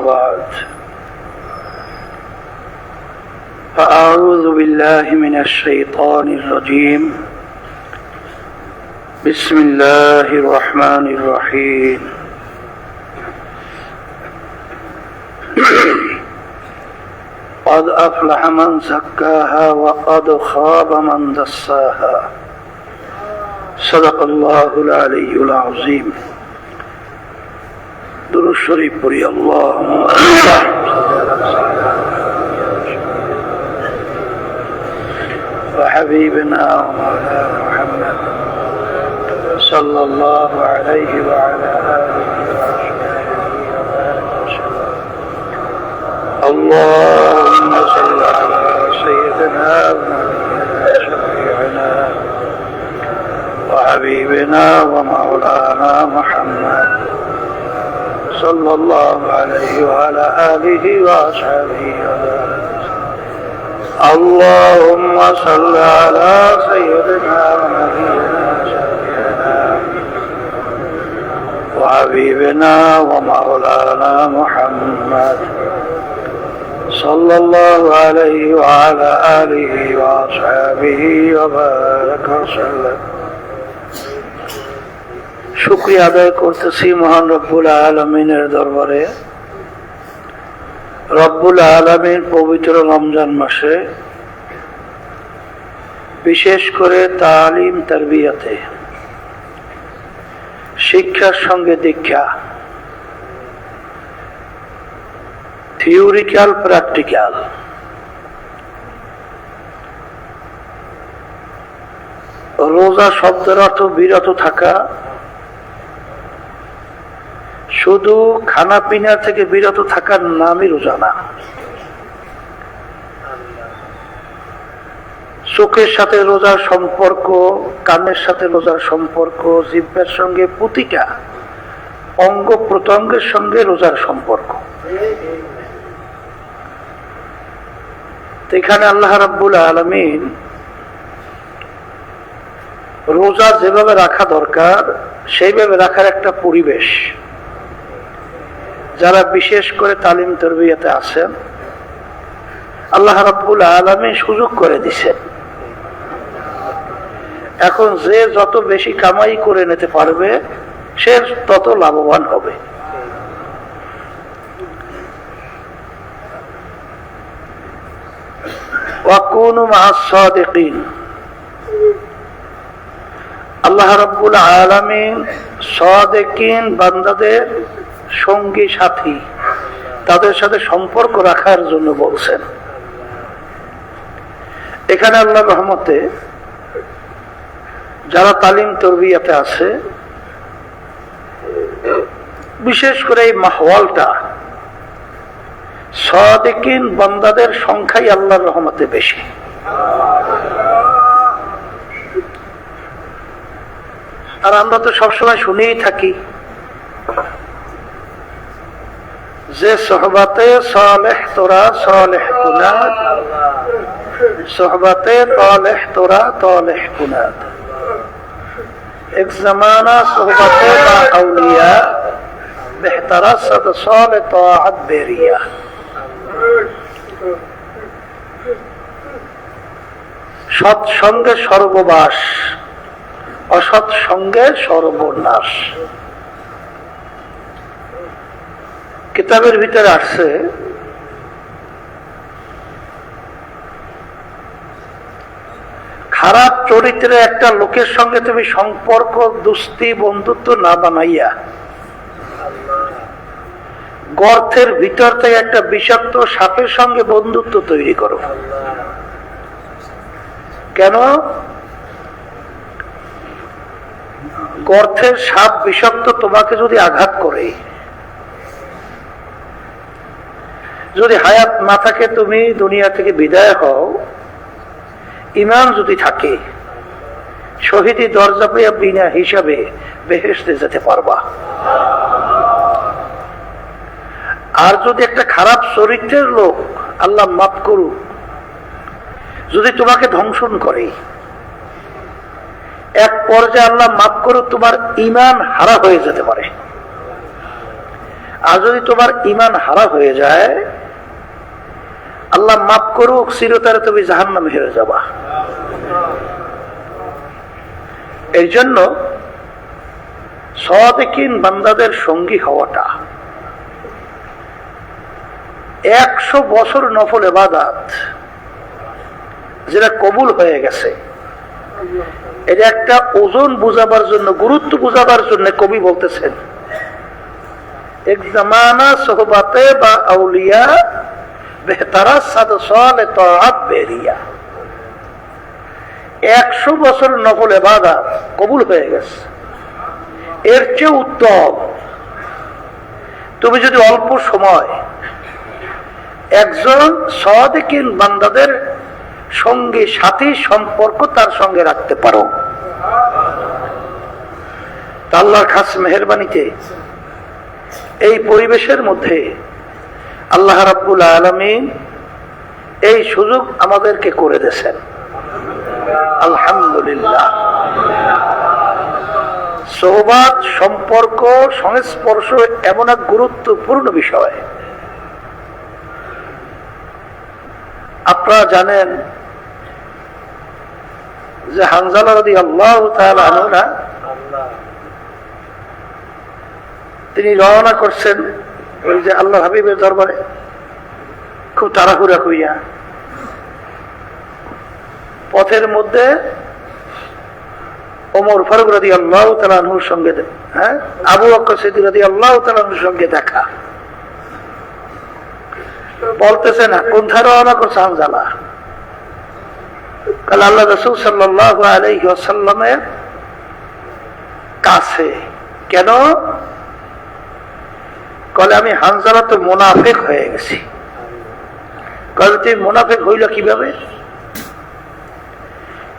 بعد فأعوذ بالله من الشيطان الرجيم بسم الله الرحمن الرحيم قد أفلح من زكاها وقد خاب من دساها صدق الله العلي العظيم درود شريف পড়ি اللهم وحبيبنا ومولانا محمد صلى الله عليه وعلى آله وصحبه اللهم صل على سيدنا ونبينا شفيعنا وحبيبنا ومولانا محمد صلى الله عليه وعلى آله وصحبه اللهم صل على سيدنا ونبينا شفيعنا وحبيبنا ومولانا محمد صلى الله عليه وعلى آله وصحبه وبارك وسلم শুকরিয়া আদায় করতেছি মহান রব্বুল আলামিনের দরবারে। রব্বুল আলামিন পবিত্র রমজান মাসে বিশেষ করে তালিম তারবিয়াতে শিক্ষার সঙ্গে দীক্ষা, থিওরিক্যাল প্র্যাকটিক্যাল, রোজা শব্দের অর্থ বিরত থাকা, শুধু খানা পিনা থেকে বিরত থাকার নামই রোজা না। চোখের সাথে রোজার সম্পর্ক, কানের সাথে রোজার সম্পর্ক, জিহ্বার সঙ্গে প্রতিটা অঙ্গ প্রত্যঙ্গের সঙ্গে রোজার সম্পর্ক। এখানে আল্লাহ রাব্বুল আলামিন রোজা যেভাবে রাখা দরকার সেইভাবে রাখার একটা পরিবেশ যারা বিশেষ করে তালিম তারবিয়াতে আছেন আল্লাহ রাব্বুল আলামিন সুযোগ করে দিছেন। এখন যে যত বেশি কামাই করে নিতে পারবে সে তত লাভবান হবে। ওয়াকুনু মা'আস সাদিকিন, আল্লাহ রাব্বুল আলামিন সাদিকিন বান্দাদের সঙ্গী সাথী, তাদের সাথে সম্পর্ক রাখার জন্য বলছেন। এখানে আল্লাহর রহমতে যারা তালিম তারবিয়াতে আছে বিশেষ করে এই মাহওয়ালটা সাদিকিন বান্দাদের সংখ্যাই আল্লাহর রহমতে বেশি। আর আমরা তো সবসময় শুনেই থাকি যে সোহবাতে সালেহ তোরা সালেহ কুনাত, সোহবাতে তালেহ তোরা তালেহ কুনাত, এক জামানা সোহবাতে বা আউলিয়া বেহতারা সদ সালে তাআত বেরিয়া। সৎসঙ্গে সর্ববাস, অসৎ সঙ্গে সর্বনাশ। কিতাবের ভিতরে আসছে খারাপ চরিত্রে একটা লোকের সঙ্গে তুমি সম্পর্ক, দোস্তি, বন্ধুত্ব না বানাইয়া গর্তের ভিতর থেকে একটা বিষাক্ত সাপের সঙ্গে বন্ধুত্ব তৈরি করো। কেন? গর্তের সাপ বিষাক্ত তোমাকে যদি আঘাত করে, যদি হায়াত না থাকে, তুমি দুনিয়া থেকে বিদায় হও, ঈমান যদি থাকে, শহীদি দরজা পেয়ে বিনা হিসাবে বেহেশতে যেতে পারবা। আর যদি একটা খারাপ চরিত্রের লোক, আল্লাহ মাফ করুক, যদি তোমাকে ধ্বংসন করে, এক পর্যায়ে আল্লাহ মাফ করুক তোমার ঈমান হারা হয়ে যেতে পারে। আর যদি তোমার ইমান হারা হয়ে যায়, আল্লাহ মাফ করুক, চিরতরে তুমি জাহান্নামে হেরে যাবা। এই জন্য সাদিকিন বান্দাদের সঙ্গী হওয়াটা 100 বছর নফল ইবাদত যেটা কবুল হয়ে গেছে, এটা একটা ওজন বুঝাবার জন্য, গুরুত্ব বুঝাবার জন্য কবি বলতেছেন, এক জামানা সোহবাতে বা আউলিয়া বেহতারা সাদ সালে তাআত বেরিয়া। 100 বছর নফল ইবাদত কবুল হয়ে গেছে, এর চেয়ে উত্তম তুমি যদি অল্প সময় একজন সাদিকিন বান্দাদের সঙ্গে সাথী সম্পর্ক তার সঙ্গে রাখতে পারো। আল্লাহর খাস মেহেরবানিতে এই পরিবেশের মধ্যে আল্লাহ রাব্বুল আলামিন এই সুযোগ আমাদেরকে করে দিয়েছেন, আলহামদুলিল্লাহ। সোহবাত, সম্পর্ক, সংস্পর্শ এমন এক গুরুত্বপূর্ণ বিষয়। আপনারা জানেন যে হানজালা রাদিয়াল্লাহু তাআলা আনহু তিনি রওনা করছেন ওই যে আল্লাহ হাবিবের দরবারে, খুব তাড়াহুড়া কইয়া। পথের মধ্যে ওমর ফারুক রাদিয়াল্লাহু তাআলা আনহুর সঙ্গে, আবু বকর সিদ্দিক রাদিয়াল্লাহু তাআলা আনহুর সঙ্গে দেখা। বলতেছে না কোথায় রওনা করছে হানজালা? কাল আল্লাহ রাসূল সাল্লাল্লাহু আলাইহি ওয়াসাল্লামের কাছে। কেন? কলে আমি হানজালা তো মুনাফিক হয়ে গেছি। কলে তুই মুনাফিক হইল কিভাবে?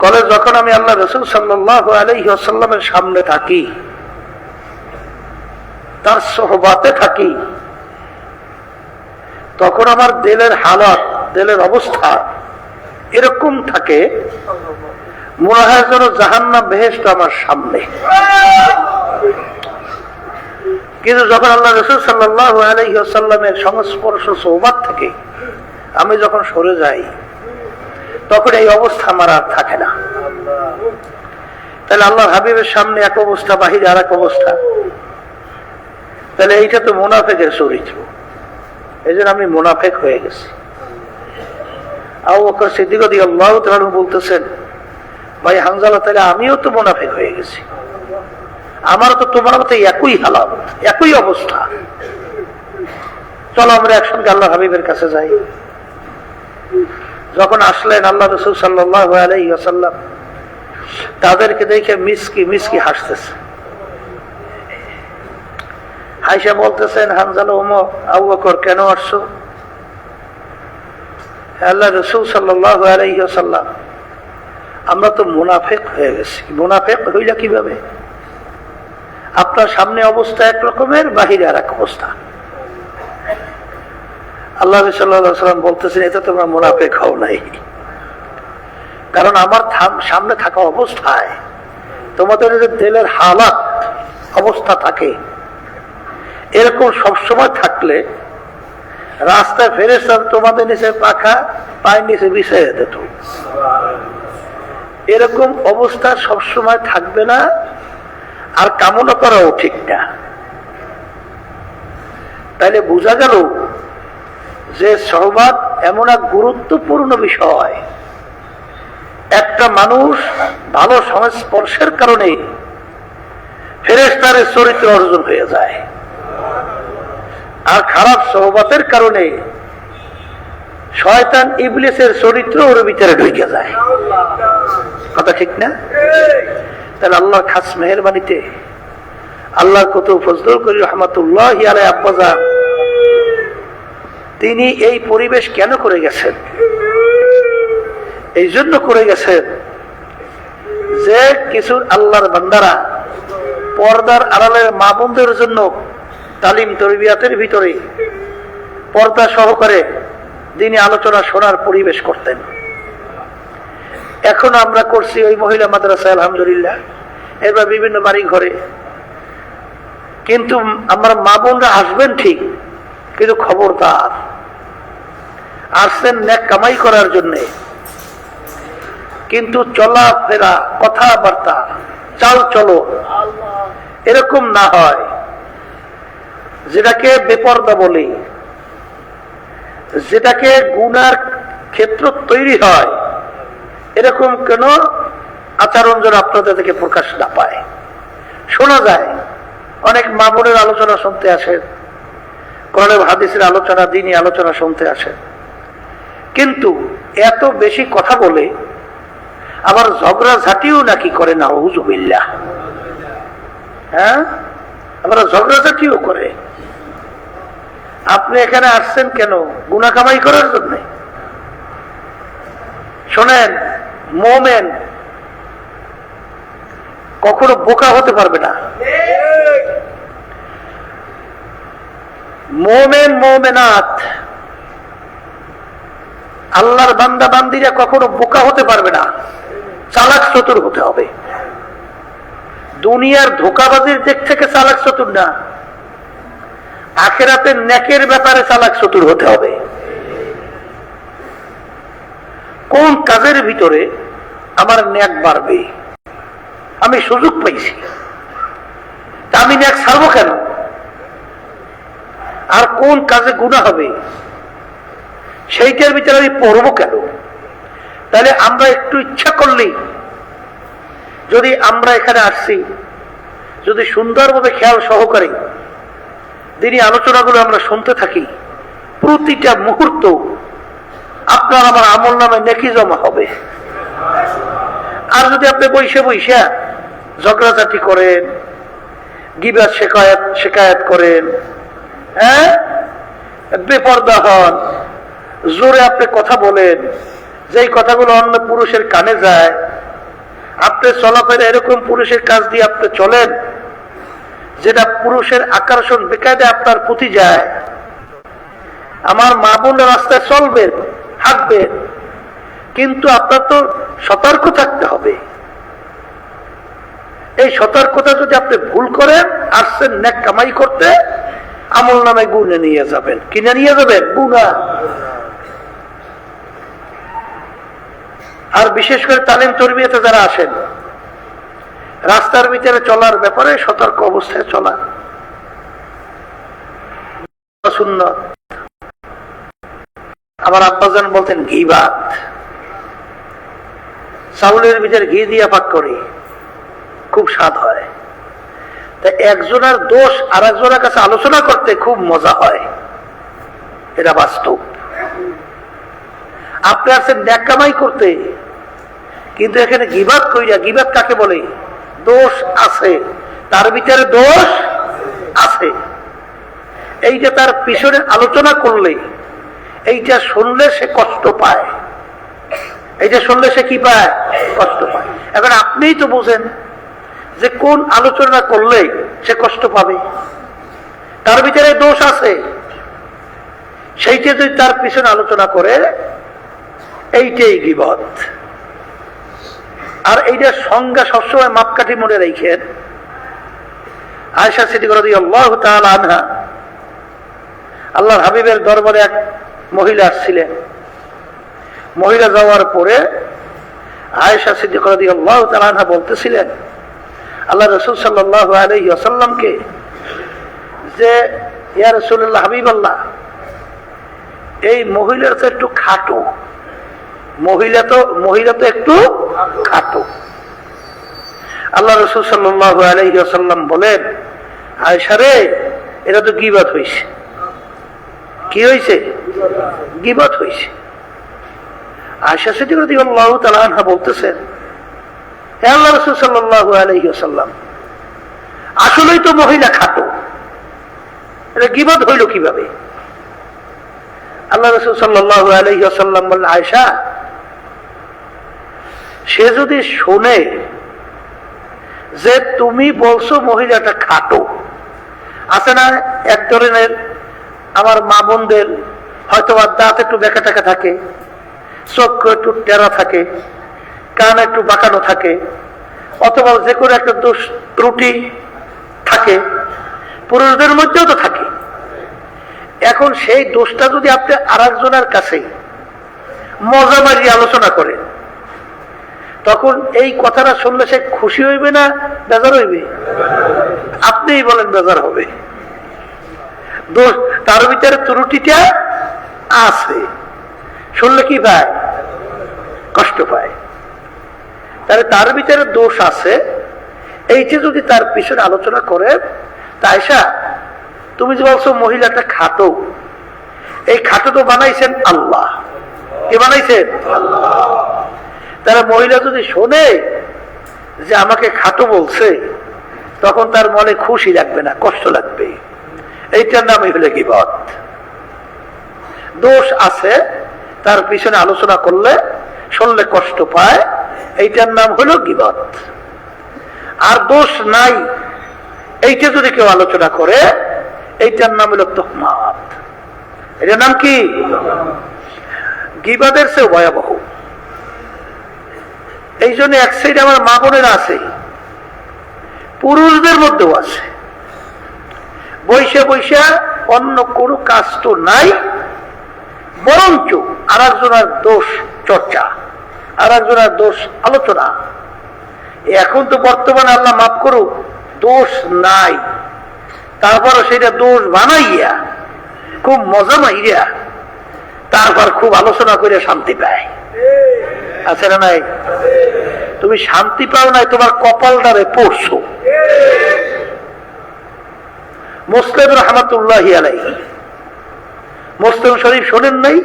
কলে যখন আমি আল্লাহ রাসূল সাল্লাল্লাহু আলাইহি ওয়াসাল্লামের সামনে থাকি, তার সোহবাতে থাকি, তখন আমার দিলের হালত, দিলের অবস্থা এরকম থাকে মনে হয় যেন জাহান্নাম বেহেশত আমার সামনে। কিন্তু যখন আল্লাহ রাসূল সাল্লাল্লাহু আলাইহি ওয়াসাল্লামের সংস্পর্শ সোহবাত থেকে আমি যখন সরে যাই, তখন এই অবস্থা আমার আর থাকে না। তাহলে আল্লাহ হাবিবের সামনে এক অবস্থা, বাহিরে আর এক অবস্থা। তাহলে এইটা তো মুনাফিকের চরিত্র। এই জন্য আমি মুনাফিক হয়ে গেছি। আবু বকর সিদ্দিক রাদিয়াল্লাহু তাআলা বলতেছেন, ভাই হানজালা, তাহলে আমিও তো মুনাফিক হয়ে গেছি, আমার তো তোমার মতো একই হালাত, একই অবস্থা। চলো আমরা একসঙ্গে আল্লাহ হাবিবের কাছে যাই। যখন আসলেন আল্লাহ রাসূল সাল্লাল্লাহু আলাইহি ওয়াসাল্লাম, তাদেরকে দেখে মিসকি মিসকি হাসতেছে। আয়েশা বলতেছেন, হানজালা, ওমর, আবু বকর, কেন আসছো? আল্লাহ রাসূল সাল্লাল্লাহু আলাইহি ওয়াসাল্লাম, আমরা তো মুনাফিক হয়ে গেছি। মুনাফিক হইলা কিভাবে? আপনার সামনে অবস্থা এক রকমের, বাহিরে আর এক অবস্থা। আল্লাহ সাল্লাল্লাহু আলাইহি ওয়াসাল্লাম বলতেছেন, এটা তোমরা মুনাফিক হও নাই, কারণ আমার সামনে থাকা অবস্থায় তোমাদের দিলের হালাত অবস্থা থাকে, এরকম সবসময় থাকলে রাস্তায় ফেরেশতা তোমাদের নিচে পাখা, পায়ের নিচে বিছিয়ে দিত। এরকম অবস্থা সবসময় থাকবে না, আর কামনা করাও ঠিক না। তাইলে বোঝা গেল যে সোহবাত এমন এক গুরুত্বপূর্ণ বিষয়। একটা মানুষ ভালো সংস্পর্শের কারণে ফেরেশতার চরিত্র অর্জন হয়ে যায়, আর খারাপ সোহবাতের কারণে শয়তান ইবলিসের চরিত্র ওর ভিতরে ঢুকে যায়। কথা ঠিক না? তাহলে আল্লাহর খাস মেহেরবানিতে, আল্লাহর কত ফজল করি রহমাতুল্লাহি আলাইহি আব্বাজা, তিনি এই পরিবেশ কেন করে গেছেন? এই জন্য করে গেছেন যে কিছু আল্লাহর বান্দারা পর্দার আড়ালের মা বোনদের জন্য তালিম তরবিয়াতের ভিতরে পর্দা সহকারে দিনী আলোচনা শোনার পরিবেশ করতেন। এখন আমরা করছি ওই মহিলা মাদ্রাসা, আলহামদুলিল্লাহ। এরপর বিভিন্ন বাড়ি ঘরে কিন্তু আমার মা বোনরা আসবেন ঠিক, কিন্তু খবরদার, আসছেন নেক কামাই করার জন্যে, কিন্তু চলাফেরা, কথাবার্তা, চাল চলো এরকম না হয়, যেটাকে বেপরদা বলি, যেটাকে গুনার ক্ষেত্র তৈরি হয়, এরকম কেন আচরণ যেন আপনাদের থেকে প্রকাশ না পায়। শোনা যায় অনেক মা বোনের আলোচনা শুনতে আসেন, কোরআন হাদিসের আলোচনা, দ্বীনি আলোচনা শুনতে আসেন, কিন্তু এত বেশি কথা বলে আবার ঝগড়া ঝাঁটিও নাকি করে না, হুজুবিল্লাহ। হ্যাঁ, আবার ঝগড়া ঝাঁটিও করে। আপনি এখানে আসছেন কেন? গুনাহ কামাই করার জন্য? শোনেন, মুমিন কখনো বোকা হতে পারবে না। মুমিন মুমিনাত, আল্লাহর বান্দা বান্দিরা কখনো বোকা হতে পারবে না, চালাক চতুর হতে হবে। দুনিয়ার ধোঁকাবাজির দিক থেকে চালাক চতুর না, আখিরাতের নেকের ব্যাপারে চালাক চতুর হতে হবে। কোন কাজের ভিতরে আমার নেক বাড়বে, আমি সুযোগ পাইছি, তা আমি নেক ছাড়বো কেন? আর কোন কাজে গুনাহ হবে সেইটার ভিতরে আমি পড়বো কেন? তাহলে আমরা একটু ইচ্ছা করলেই, যদি আমরা এখানে আসছি, যদি সুন্দরভাবে খেয়াল সহকারে দিনী আলোচনাগুলো আমরা শুনতে থাকি, প্রতিটা মুহূর্ত আপনার আমার আমল নামে নেকি জমা হবে। আর যদি আপনি বইসে বইসা ঝগড়াঝাটি করেন, গিবত শিকায়াত করেন, হ্যাঁ, বেপরদা হন, জোরে আপনি কথা বলেন, যেই কথাগুলো অন্য পুরুষের কানে যায়, আপনি চলাফেরা এরকম পুরুষের কাজ দিয়ে আপনি চলেন যেটা পুরুষের আকর্ষণ বেকায়দে আপনার প্রতি যায়, আমার মা বোনের রাস্তায় চলবেন, হাঁটবেন, কিন্তু আপনার তো সতর্ক থাকতে হবে। এই সতর্কতা যদি আপনি ভুল করেন, আসছেন নেক কামাই করতে, আমল নামে গুনে নিয়ে যাবেন। কিনে নিয়ে যাবেন গুনাহ। আর বিশেষ করে তালিম তরবিয়াতে যারা আসেন, রাস্তার ভিতরে চলার ব্যাপারে সতর্ক অবস্থায় চলা সুন্নাত। আমার আব্বাজান বলতেন গীবাত, চাউলের ভিতরে ঘি দিয়া পাক করে খুব স্বাদ হয়, তা একজনের দোষ আর একজনের কাছে আলোচনা করতে খুব মজা হয়, এটা বাস্তব। আপনি আছেন নেক কামাই করতে, কিন্তু এখানে গীবাত কইরা, গীবাত কাকে বলে? দোষ আছে, তার ভিতরে দোষ আছে, এইটা তার পিছনে আলোচনা করলে, এইটা শুনলে সে কষ্ট পায়, এইটা শুনলে সে কি পায়? কষ্ট পায়। এখন আপনিই তো বোঝেন যে কোন আলোচনা করলে সে কষ্ট পাবে, তার ভিতরে দোষ আছে, সেইটা যদি তার পিছনে আলোচনা করে, এইটাই গীবত। আর এইটার সংজ্ঞা সবসময় মাপকাঠি মনে রেখেন। আয়েশা সিদ্দিকা রাদিয়াল্লাহু তাআলা আনহা, আল্লাহর হাবিবের দরবারে এক মহিলা আসছিলেন। মহিলা যাওয়ার পরে আয়েশা সিদ্দিকা রাদিয়াল্লাহু তাআলা আনহা বলতেছিলেন আল্লাহ রাসূল সাল্লাল্লাহু আলাইহি ওয়াসাল্লামকে, যে ইয়া রাসূলুল্লাহ, হাবিবাল্লাহ, এই মহিলার তো একটু খাটো, মহিলা তো একটু খাটো। আল্লাহ রাসূল সাল্লাল্লাহু আলাইহি ওয়াসাল্লাম বলেন, আয়েশা রে, এটা তো গীবত হইছে। কি হইছে? গীবত হইছে। আয়েশা সিদ্দিকা রাদিয়াল্লাহু তাআলা আনহা বলতেছেন, হে আল্লাহ রাসূল সাল্লাল্লাহু আলাইহি ওয়াসাল্লাম, আসলেই তো মহিলা খাটো, এটা গীবত হইল কিভাবে? আল্লাহ রাসূল সাল্লাল্লাহু আলাইহি ওয়াসাল্লাম বললেন, আয়েশা, সে যদি শুনে যে তুমি বলছো মহিলাটা খাটো, আছে না এক ধরনের আমার মা বোনদের হয়তো দাঁত একটু বেঁকা টাকা থাকে, চোখ একটু টেরা থাকে, কান একটু বাঁকানো থাকে, অথবা যে কোনো একটা দোষ ত্রুটি থাকে, পুরুষদের মধ্যেও তো থাকে। এখন সেই দোষটা যদি আপনি আর একজনের কাছে মজা মারিয়ে আলোচনা করেন, তখন এই কথাটা শুনলে সে খুশি হইবে না বেজার হইবে? আপনিই বলেন বেজার হবে। দোষ তার ভিতরে ত্রুটিটা আছে, শুনলে কি পায়? কষ্ট পায়। তাহলে তার ভিতরে দোষ আছে, এইটা যদি তার পিছনে আলোচনা করে, তাইসা তুমি যে বলছো মহিলাটা খাটো, এই খাটো তো বানাইছেন আল্লাহ। কে বানাইছেন? আল্লাহ। তারা মহিলা যদি শোনে যে আমাকে খাটো বলছে, তখন তার মনে খুশি লাগবে না, কষ্ট লাগবে। এইটার নামই হলো গীবত। দোষ আছে, তার পিছনে আলোচনা করলে শুনলে কষ্ট পায়, এইটার নাম হলো গীবত। আর দোষ নাই, এইটা যদি কেউ আলোচনা করে, এইটার নাম হলো তুহমাত। এটার নাম কি? গীবতের চেয়ে ভয়াবহ। এই জন্য এক সাইড আমার মা বোনেরা আছে, পুরুষদের মধ্যেও আছে, বৈশা বৈশা অন্য কোনো কাজ তো নাই, বরঞ্চ আর একজনের দোষ চর্চা, আর একজনের দোষ আলোচনা। এখন তো বর্তমানে আল্লাহ মাফ করুক, দোষ নাই, তারপরও সেটা দোষ বানাইয়া খুব মজা মাইয়া তারপর খুব আলোচনা করে শান্তি পায়। আছে না নাই? তুমি শান্তি পাও নাই, তোমার কপালটারে পড়ছো। মুসলিম রহমাতুল্লাহি আলাইহি, মুসলিম শরীফ শোনেন নাই?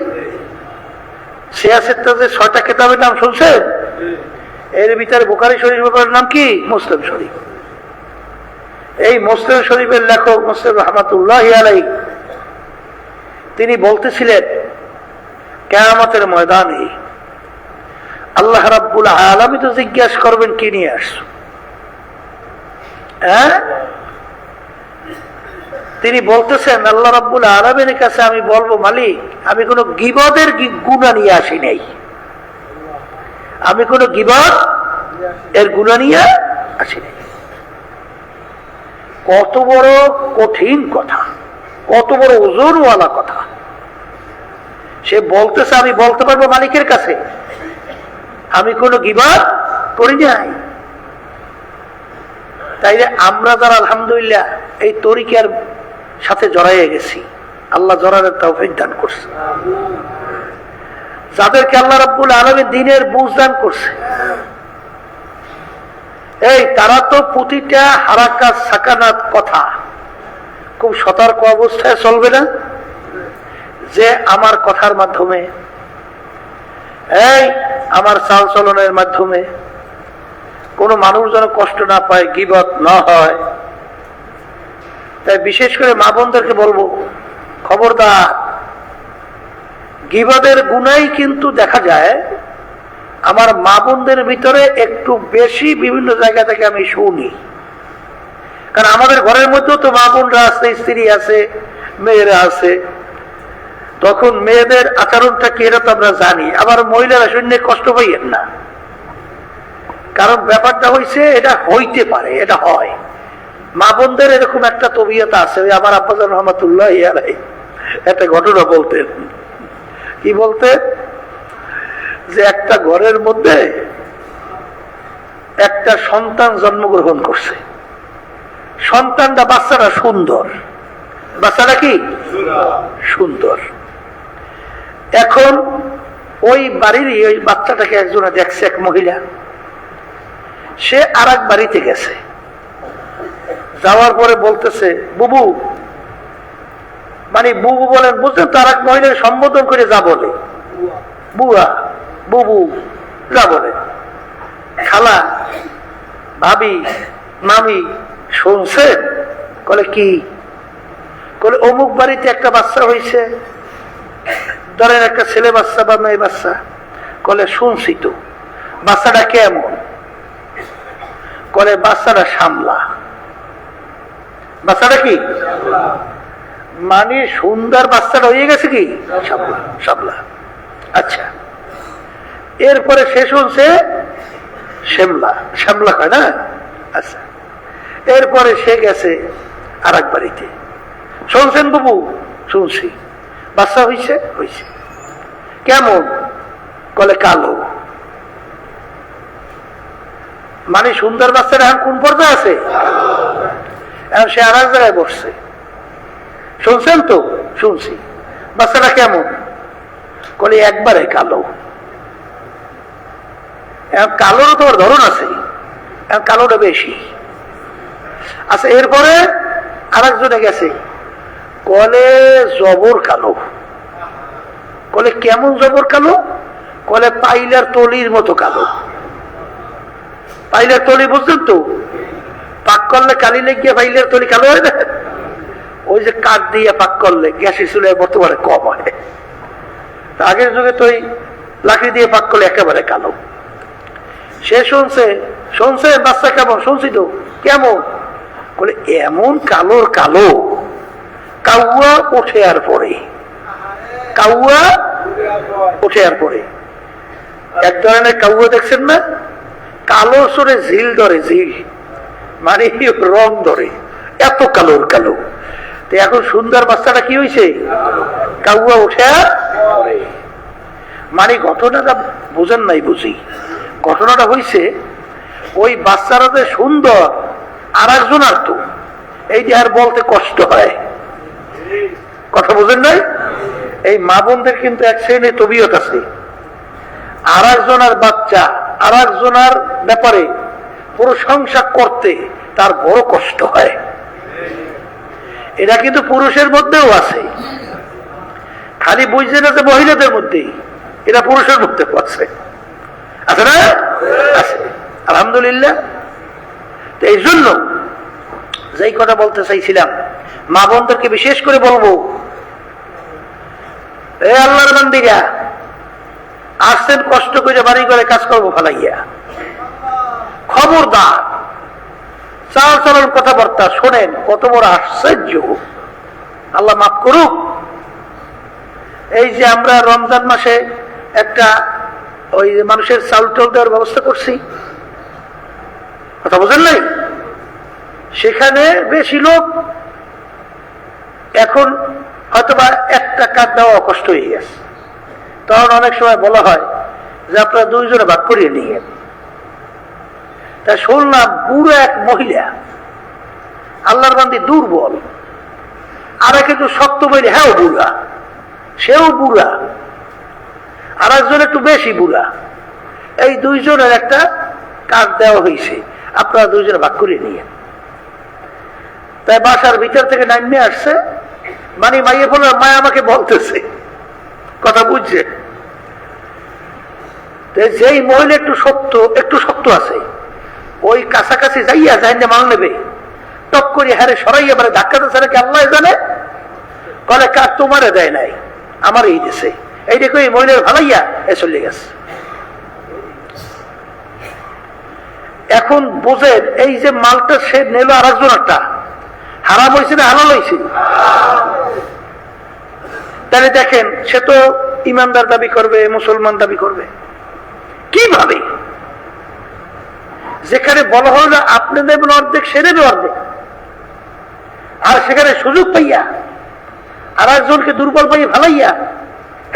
সিয়াসের যে 6টা কিতাবের নাম শুনছেন? এর ভিতরে বুখারী শরীফের নাম কি? মুসলিম শরীফ। এই মুসলিম শরীফের লেখক মুসলিম রহমাতুল্লাহি আলাইহি তিনি বলতেছিলেন, কিয়ামতের ময়দানে আল্লাহ রাব্বুল আলামিন তো জিজ্ঞাসা করবেন কি নিয়ে আসছো। হ্যাঁ, তিনি বলতেছেন আল্লাহ রাব্বুল আলামিনের কাছে আমি বলবো, মালিক আমি কোনো গীবতের গুনাহ নিয়ে আসি নাই, আমি কোনো গীবত এর গুনাহ নিয়ে আসি নাই। কত বড় কঠিন কথা, কত বড় ওজনওয়ালা কথা। সে বলতেছে আমি বলতে পারবো মালিকের কাছে আমি কোনো গীবত করি নাই। তাইলে আমরা যারা আলহামদুলিল্লাহ এই তরিকার সাথে জড়াইয়ে গেছি, আল্লাহ জড়ানোর তৌফিক দান করছে, যাদেরকে আল্লাহ রাব্বুল আলামিন দ্বীনের বুঝ দান করছে, এই তারা তো প্রতিটা হারাকাত সাকানাত কথা খুব সতর্ক অবস্থায় চলবে না, যে আমার কথার মাধ্যমে, এই আমার চাল চলনের মাধ্যমে কোনো মানুষ যেন কষ্ট না পায়, গীবত না হয়। তাই বিশেষ করে মা বোনদেরকে বলবো, খবরদার, গীবতের গুনাই কিন্তু দেখা যায় আমার মা বোনদের ভিতরে একটু বেশি বিভিন্ন জায়গা থেকে আমি শুনি। কারণ আমাদের ঘরের মধ্যেও তো মা বোনরা আছে, স্ত্রী আছে, মেয়েরা আছে, তখন মেয়েদের আচরণটা কি এটা তো আমরা জানি। আবার মহিলারা শূন্য কষ্ট পাইয়েন না, কারণ ব্যাপারটা হয়েছে এটা হইতে পারে, এটা হয়। মা বোনদের এরকম একটা তবিয়ত আছে। ওই আমার আব্বাজান রহমাতুল্লাহি আলাইহি একটা ঘটনা বলতেন। কি বলতেন? যে একটা ঘরের মধ্যে একটা সন্তান জন্মগ্রহণ করছে, সন্তানটা বাচ্চাটা সুন্দর, বাচ্চাটা কি সুন্দর। এখন ওই বাড়িরই ওই বাচ্চাটাকে একজনে দেখছে, এক মহিলা, সে আর এক বাড়িতে গেছে, যাওয়ার পরে বলতেছে বুবু, মানে বুবু বলেন, বুঝলেন তো, আর এক মহিলাকে সম্বোধন করে যা বলে, বুয়া, বুবু, যা বলে, খালা, ভাবি, মামি, শুনছেন? বলে কি? বলে অমুক বাড়িতে একটা বাচ্চা হয়েছে, ধরেন একটা ছেলে বাচ্চা বা মেয়ে বাচ্চা। বলে শুনছি তো, বাচ্চাটা কেমন? বলে বাচ্চাটা সামলা। বাচ্চাটা কি? মানে সুন্দর বাচ্চাটা হয়ে গেছে কি সামলা, সামলা। আচ্ছা, এরপরে সে শুনছে শ্যামলা, শ্যামলা হয় না? আচ্ছা, এরপরে সে গেছে আর এক বাড়িতে। শুনছেন বাবু? শুনছি। বাচ্চা হইছে? হইছে। কেমন? কলে কালো। মানে সুন্দর বাচ্চাটা এখন কোন পর্যায়ে আছে? এখন সে আর এক জায়গায় বসছে। শুনছেন তো? শুনছি। বাচ্চাটা কেমন? কলে একবারে কালো। এখন কালোরও তোমার ধরন আছে, এখন কালোটা বেশি। আচ্ছা, এরপরে আর একজনে গেছে, কলে জবর কালো। কলে কেমন জবর কালো? কলে পাইলার তলির মতো কালো। পাইলার তলি বুঝছেন তো? পাক করলে কালি লেগে পাইলার তলি কালো হয় না? ওই যে কাঠ দিয়ে পাক করলে গ্যাসের চুলায় বর্তমানে কম হয়। আগের যুগে তো লাকড়ি দিয়ে পাক করলে একেবারে কালো। সে শুনছে, শুনছে বাচ্চা কেমন? শুনছি তো। কেমন? বলে এমন কালোর কালো, কাউয়া উঠে আর পরে। কাউয়া উঠে আর পরে। এক ধরনের কাউয়া দেখছেন না? কালো সরে ঝিল ধরে, ঝিল মানে রং ধরে, এত কালোর কালো। তো এখন সুন্দর বাচ্চাটা কি হয়েছে? কাউয়া উঠে আর পরে। মানে ঘটনাটা বোঝেন নাই? বুঝি। ঘটনাটা হয়েছে ওই বাচ্চারা যে সুন্দর, আর একজন আর তো এই যে আর বলতে কষ্ট হয়। কথা বোঝেন নাই? এই মা বোনদের কিন্তু এক শ্রেণীর তবিয়ত আছে। আর একজনের বাচ্চা আর একজনের ব্যাপারে প্রশংসা করতে তার বড় কষ্ট হয়। এটা কিন্তু পুরুষের মধ্যেও আছে, খালি বুঝছে না যে মহিলাদের মধ্যেই, এটা পুরুষের মধ্যেও আছে। আছে না? আছে, আলহামদুলিল্লাহ। তো এই জন্য যেই কথা বলতে চাইছিলাম, মা বোনদেরকে বিশেষ করে বলবো, এ আল্লাহর বান্দিরা, আসছেন কষ্ট করে বাড়ি করে কাজ করবো ফালাইয়া, খবরদার চাল চলন কথাবার্তা শোনেন। কত বড় আশ্চর্য, আল্লাহ মাফ করুক। এই যে আমরা রমজান মাসে একটা ওই মানুষের চাউল টাউল দেওয়ার ব্যবস্থা করছি, কথা বোঝেন নাই? সেখানে বেশি লোক, এখন হয়তোবা একটা কাজ দেওয়া কষ্ট হয়ে গেছে। তখন অনেক সময় বলা হয় যে আপনারা দুইজনে ভাগ করিয়ে নিয়ে। তা শুনলাম বুড়ো এক মহিলা, আল্লাহর বান্দি দুর্বল, আর একটু শক্ত বলি, হ্যাঁ বুড়া, সেও বুড়া, আর একজন একটু বেশি বুড়া, এই দুইজনের একটা কাজ দেওয়া হয়েছে, আপনারা দুইজনে ভাগ করিয়ে নিয়ে। তাই বাসার ভিতর থেকে নামে আসছে, মানে মাইয়ে বলে মায় আমাকে বলতেছে, কথা বুঝছে। যেই মহিলা একটু শক্ত আছে, ওই কাছাকাছি যাইয়া যাই না মাল নেবে, টক করে হারে সরাইয়া মানে ধাক্কাতে ছাড়া কি আল্লাহ জানে? বলে কাজ তোমারে দেয় নাই, আমার এই দেশে। এই দেখো এই মহিলার ভালাইয়া এ চলে গেছে। এখন বোঝেন, এই যে মালটা সে নিল আর একজনেরটা, হারাম হয়েছে না হালাল হয়েছে? তাহলে দেখেন, সে তো ইমানদার দাবি করবে, মুসলমান দাবি করবে কিভাবে? যেখানে বলা হলো আপনি দেবেন অর্ধেক, সে দেবে অর্ধেক, আর সেখানে সুযোগ পাইয়া আর একজনকে দুর্বল পাইয়া ভালাইয়া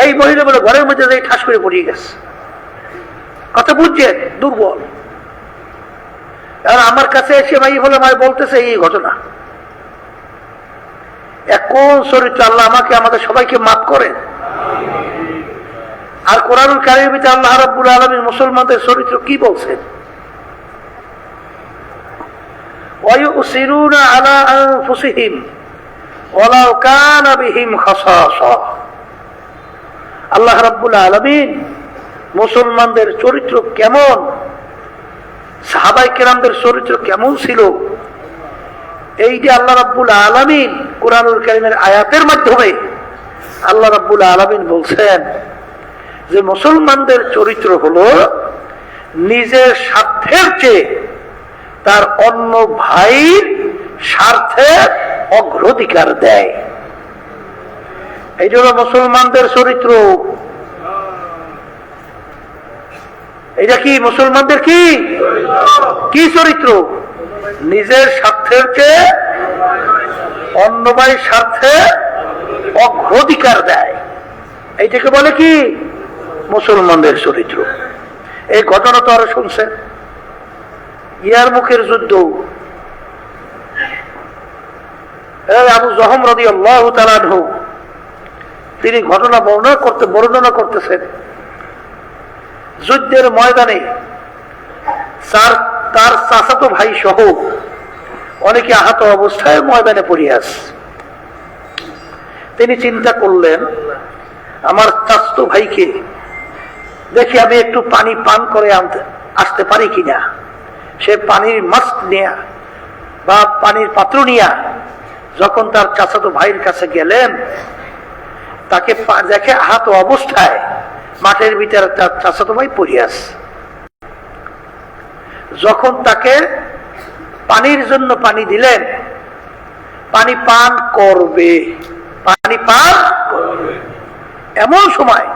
এই মহিলা বলে ঘরের মধ্যে যাই ঠাস করে পড়িয়ে গেছে। কথা বুঝছেন? দুর্বল। আর আমার কাছে এসে ভাই বলে মাই বলতেছে এই ঘটনা। কোন চরিত্র! আল্লাহ আমাকে আমাদের সবাইকে মাফ করেন। আর কোরআনুল কারীমের ভিতরে আল্লাহ রাব্বুল আলামিন মুসলমানদের চরিত্র কি বলছেন? ওয়ায়ুসিরুনা আলা আনফুসিহিম ওয়ালাউ কানা বিহিম খাসাসা। আল্লাহ রাব্বুল আলামিন মুসলমানদের চরিত্র কেমন, সাহাবায়ে কেরামদের চরিত্র কেমন ছিল, এই যে আল্লাহ রাব্বুল আলামিন কোরআনুল কারীমের আয়াতের মাধ্যমে আল্লাহ রাব্বুল আলামিন বলছেন যে মুসলমানদের চরিত্র হলো নিজের স্বার্থের চেয়ে তার অন্য ভাইয়ের স্বার্থে অগ্রাধিকার দেয়। এই হলো মুসলমানদের চরিত্র। এটা কি মুসলমানদের কি কি চরিত্র? নিজের স্বার্থের চেয়ে অন্য ভাইয়ের স্বার্থে অগ্রাধিকার দেয়, এইটাকে বলে কি মুসলমানদের চরিত্র। এই ঘটনা তো আরো শুনছেন, ইয়ারমুকের যুদ্ধ, আবু জহম রাদিয়াল্লাহু তাআলা আনহু তিনি ঘটনা বর্ণনা করতেছেন। যুদ্ধের ময়দানে তার চাচাতো ভাই সহ অনেকে আহত অবস্থায় ময়দানে পড়ে আছে। তিনি চিন্তা করলেন, আমার চাচাতো ভাইকে দেখি আমি একটু পানি পান করে আসতে পারি কিনা। সে পানির মাস্ক নিয়ে বা পানির পাত্র নিয়ে যখন তার চাচাতো ভাইয়ের কাছে গেলেন, তাকে দেখে আহত অবস্থায় মাঠের ভিতরে তার চাচাতো ভাই পড়ে আছে। যখন তাকে পানির জন্য পানি দিলেন, পানি পান করবে, এমন সময়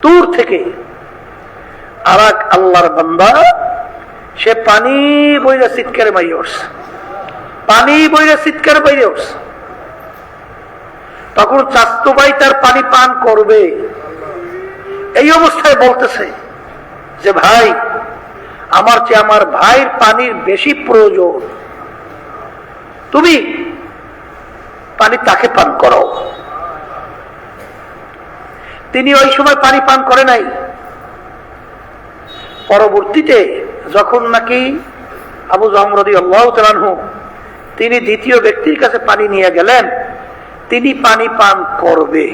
দূর থেকে আর এক আল্লাহর বান্দা সে পানি বইরা চিৎকার বাইরে উঠছে। তখন চাচাতো ভাই তার পানি পান করবে, এই অবস্থায় বলতেছে যে ভাই, আমার চেয়ে আমার ভাইয়ের পানির বেশি প্রয়োজন, তুমি পানি তাকে পান করাও। তিনি ওই সময় পানি পান করে নাই। পরবর্তীতে যখন নাকি আবু জহম রাদিয়াল্লাহু তাআলা আনহু তিনি দ্বিতীয় ব্যক্তির কাছে পানি নিয়ে গেলেন, তিনি পানি পান করবে,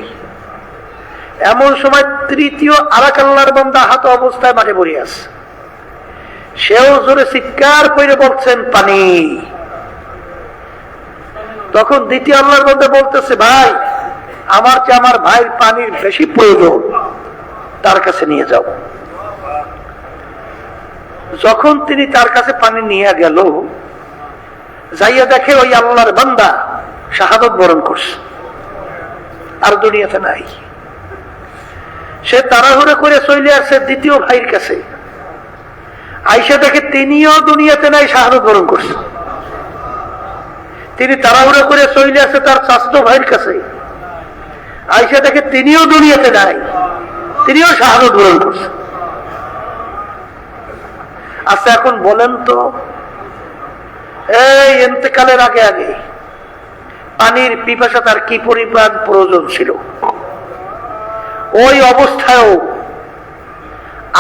এমন সময় তৃতীয় আরেক আল্লাহর বান্দা আহত অবস্থায় মাঠে পড়ে আছে। সেও জোরে চিৎকার করে বলছেন পানি। তখন দ্বিতীয় আল্লাহর বান্দা বলতেছে, ভাই, আমার চেয়ে আমার ভাইয়ের পানির বেশি প্রয়োজন, তার কাছে নিয়ে যাও। যখন তিনি তার কাছে পানি নিয়ে গেল, যাইয়া দেখে ওই আল্লাহর বান্দা শাহাদত বরণ করছে, আর দুনিয়াতে নাই। সে তাড়াহুড়ো করে চলে আসছে দ্বিতীয় ভাইয়ের কাছে, আইসা দেখে তিনিও দুনিয়াতে নাই, শাহাদত বরণ করছে। তিনি তাড়াহুড়ো করে চলে আসছে তার চাচাতো ভাইয়ের কাছে, আইসা দেখে তিনিও দুনিয়াতে নাই, তিনিও শাহাদত বরণ করছে। আচ্ছা, এখন বলেন তো, এই ইন্তেকালের আগে আগে পানির পিপাসা তার কি পরিমাণ প্রয়োজন ছিল, ওই অবস্থায়ও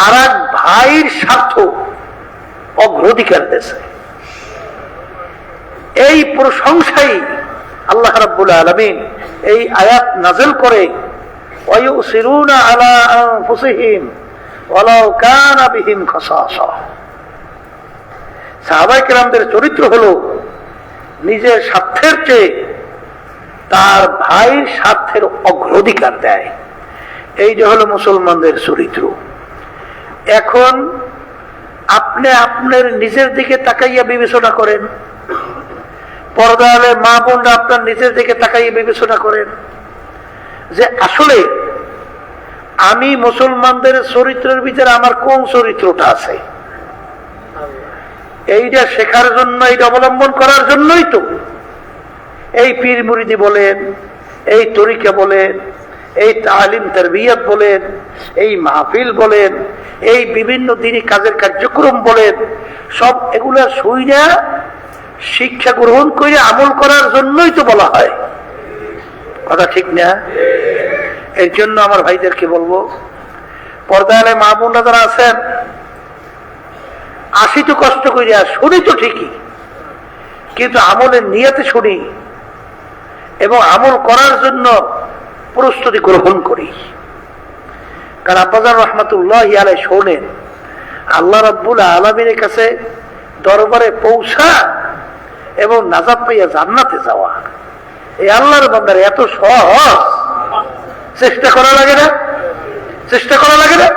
আর এক ভাইয়ের স্বার্থ অগ্রাধিকার দিয়েছে। এই প্রশংসাই আল্লাহ রাব্বুল আলামিন এই আয়াত নাযিল করে, ওয়ায়ুসিরুনা আলা আনফুসিহিম ওয়ালাউ কানা বিহিম খাসাসা। সাহাবায়ে কেরামদের চরিত্র হলো নিজের স্বার্থের চেয়ে তার ভাইয়ের স্বার্থের অগ্রাধিকার দেয়। এইটা হলো মুসলমানদের চরিত্র। এখন আপনি আপনার নিজের দিকে তাকাইয়া বিবেচনা করেন, পর্দালে মা বোনরা আপনার নিজের দিকে তাকাইয়া বিবেচনা করেন যে আসলে আমি মুসলমানদের চরিত্রের ভিতরে আমার কোন চরিত্রটা আছে। এইটা শেখার জন্য, এইটা অবলম্বন করার জন্যই তো এই পীর মুরিদি বলেন, এই তরিকা বলেন, এই তালিম তারবিয়ত বলেন, এই মাহফিল বলেন, এই বিভিন্ন দিনী কাজের কার্যক্রম বলেন, সব এগুলা শুইনা শিক্ষা গ্রহণ করে আমল করার জন্যই তো বলা হয়। কথা ঠিক না? এর জন্য আমার ভাইদেরকে বলবো, পর্দায় মা বোনরা যারা আছেন, আসি তো কষ্ট করিয়া শুনি তো ঠিকই, কিন্তু আমলের নিয়তে শুনি এবং আমল করার জন্য প্রস্তুতি গ্রহণ করি। কারণ আব্বাজান রহমাতুল্লাহি আলাইহি শোনেন, আল্লাহ রাব্বুল আলামিনের কাছে দরবারে পৌঁছা এবং নাজাত পাইয়া জান্নাতে যাওয়া, এই আল্লাহর বান্দার এত সহজ। চেষ্টা করা লাগে না? চেষ্টা করা লাগে না?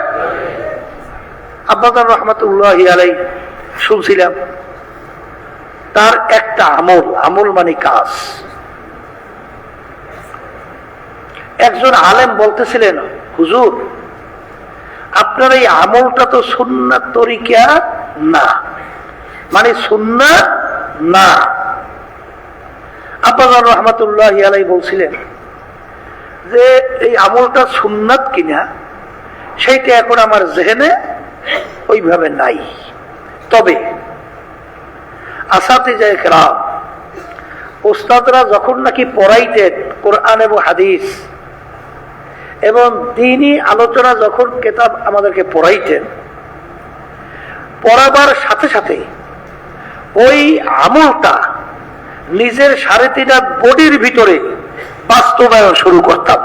আব্বাজান রহমাতুল্লাহি আলাইহি শুনছিলাম, তার একটা আমল মানে কাজ। একজন আলেম বলতেছিলেন, হুজুর, আপনার এই আমলটা তো সুন্নাত তরিকা না, মানে সুন্নাত না। আব্বাজান রহমাতুল্লাহি আলাইহি বলছিলেন যে এই আমলটা সুন্নাত কিনা সেইটা এখন আমার জেহেনে ওইভাবে নাই। তবে আসাতিজায়ে কেরাম, উস্তাদরা যখন নাকি পড়াইতেন কোরআন এবং হাদিস এবং দ্বীনি আলোচনা, যখন কিতাব আমাদেরকে পড়াইতেন, পড়াবার সাথে সাথে ওই আমলটা নিজের 3.5 হাত বডির ভিতরে বাস্তবায়ন শুরু করতাম।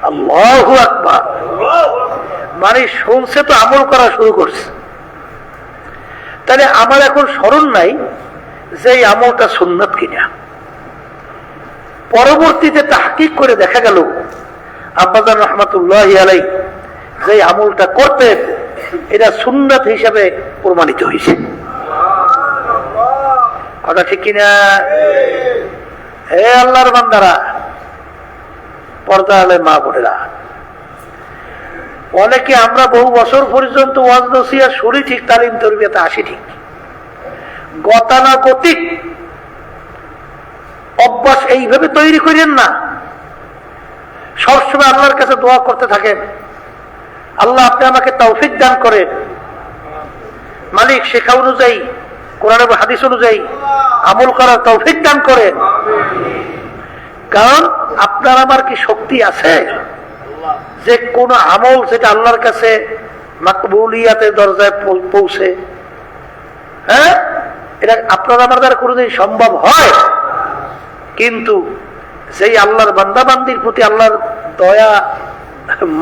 আল্লাহু আকবার। মানে শুনছে তো আমল করা শুরু করছে। তাহলে আমার এখন স্মরণ নাই যে এই আমলটা সুন্নাত কিনা। পরবর্তীতে তাহকিক করে দেখা গেল আব্বাজান রহমাতুল্লাহি আলাইহি যে আমলটা করতেন এটা সুন্নাত হিসাবে প্রমাণিত হয়েছে। কথা ঠিক কিনা? হে আল্লাহর বান্দারা, পর্দা আলে মা বোনেরা, অনেকে আমরা বহু বছর পর্যন্ত ওয়াজ নসিহত শুনি ঠিক, তালিম তরবিয়াতে আসি ঠিক, গতানুগতিক অভ্যাস এইভাবে তৈরি করেন না। সবসময় আল্লাহর কাছে দোয়া করতে থাকেন, আল্লাহ আপনি আমাকে তৌফিক দান করেন, মালিক শেখা অনুযায়ী, কোরআন এবং হাদিস অনুযায়ী আমল করার তৌফিক দান করেন। কারণ আপনার আমার কি শক্তি আছে যে কোন আমল যেটা আল্লাহর কাছে মাকবুলিয়াতের দরজায় পৌঁছে, হ্যাঁ, এটা আপনার আমার দ্বারা কোনোদিন সম্ভব হয়? কিন্তু যেই আল্লাহর বান্দা বান্দির প্রতি আল্লাহর দয়া,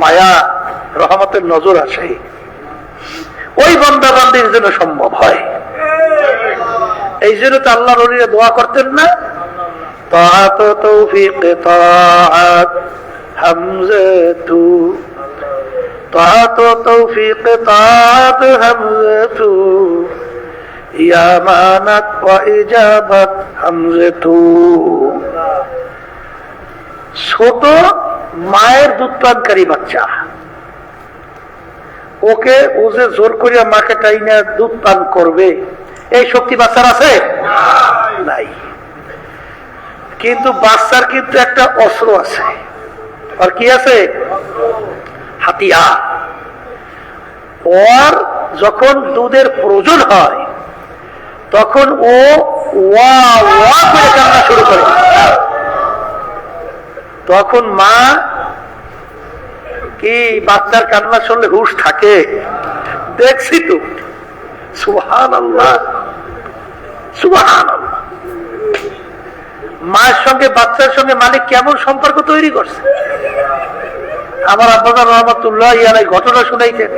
মায়া, রহমতের নজর আসে, ওই বান্দা বান্দির জন্য সম্ভব হয়। এই জন্য তো আল্লাহর ওলিরা দোয়া করতেন না, তাআত তৌফিক তাআত হামজাতু, তাআত তৌফিক তাআত হামজাতু, ইয়ামানাত ওয়া ইজাবাত হামজাতু। ছোট মায়ের দুধ পানকারী বাচ্চা, ওকে ও যে জোর করিয়া মাকে টাইনা দুধ পান করবে, এই শক্তি বাচ্চার আছে? নাই। কিন্তু বাচ্চার কিন্তু একটা অস্ত্র আছে। আর কি আছে? হাতিয়ার। ওর যখন দুধের প্রয়োজন হয় তখন ও ওয়া ওয়া করে কান্না শুরু করে। তখন মা কি বাচ্চার কান্না শুনলে হুঁশ থাকে? দেখছি তো। সুবহানাল্লাহ, সুবহানাল্লাহ। মায়ের সঙ্গে বাচ্চার সঙ্গে মালিক কেমন সম্পর্ক তৈরি করছে। আমার আব্বাজান রহমাতুল্লাহি আলাইহি ঘটনা শুনাইতেন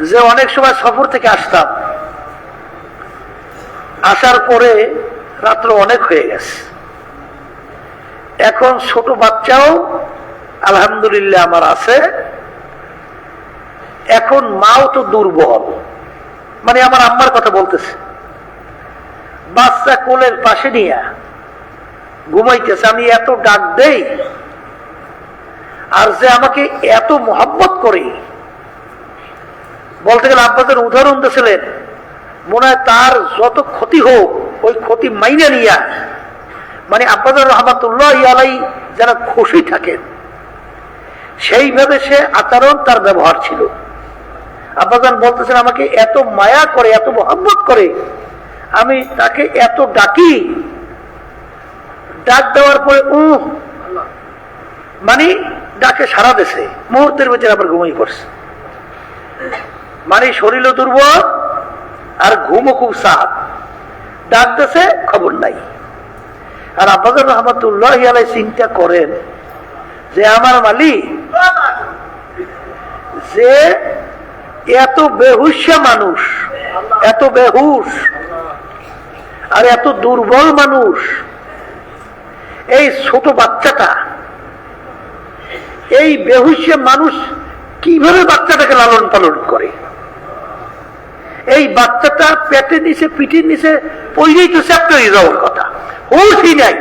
যে অনেক সময় সফর থেকে আসতাম, আসার পরে রাত্র অনেক হয়ে গেছে, এখন ছোট বাচ্চাও আলহামদুলিল্লাহ আমার আছে, এখন মাও তো দুর্বল, মানে আমার আম্মার কথা বলতেছে, বাচ্চা কোলের পাশে নিয়ে ঘুমাইতেছে, আমি এত ডাক দেই আর যে আমাকে এত মোহাব্বত করে, বলতে গেলে আব্বাদের উদাহরণ দিয়েছিলেন, মনে হয় তার যত ক্ষতি হোক ওই ক্ষতি মাইনে নিয়া, মানে আব্বাজান রহমাতুল্লাহি আলাইহি যারা খুশি থাকেন সেইভাবে সে আচরণ, তার ব্যবহার ছিল। আব্বাজান বলতেছেন আমাকে এত মায়া করে, এত মোহাব্বত করে, আমি তাকে এত ডাকি, ডাক দেওয়ার পরে মানে ডাকে সারা দেশে মুহূর্তের ভিতরে আবার ঘুমিয়ে পড়ছে। মানে শরীরও দুর্বল আর ঘুমও খুব সাপ, ডাকতেছে খবর নাই। আর আব্বাজান রহমাতুল্লাহি আলাইহি চিন্তা করেন যে আমার মালিক যে এত বেহুশা মানুষ, এত বেহুশ আর এত দুর্বল মানুষ, এই ছোট বাচ্চাটা, এই বেহুশা মানুষ কিভাবে বাচ্চাটাকে লালন পালন করে? এই বাচ্চাটা পেটের নিচে, পিঠের নিচে পড়লেই তো চ্যাপ্টার হয়ে যাওয়ার কথা, হুঁশই নাই।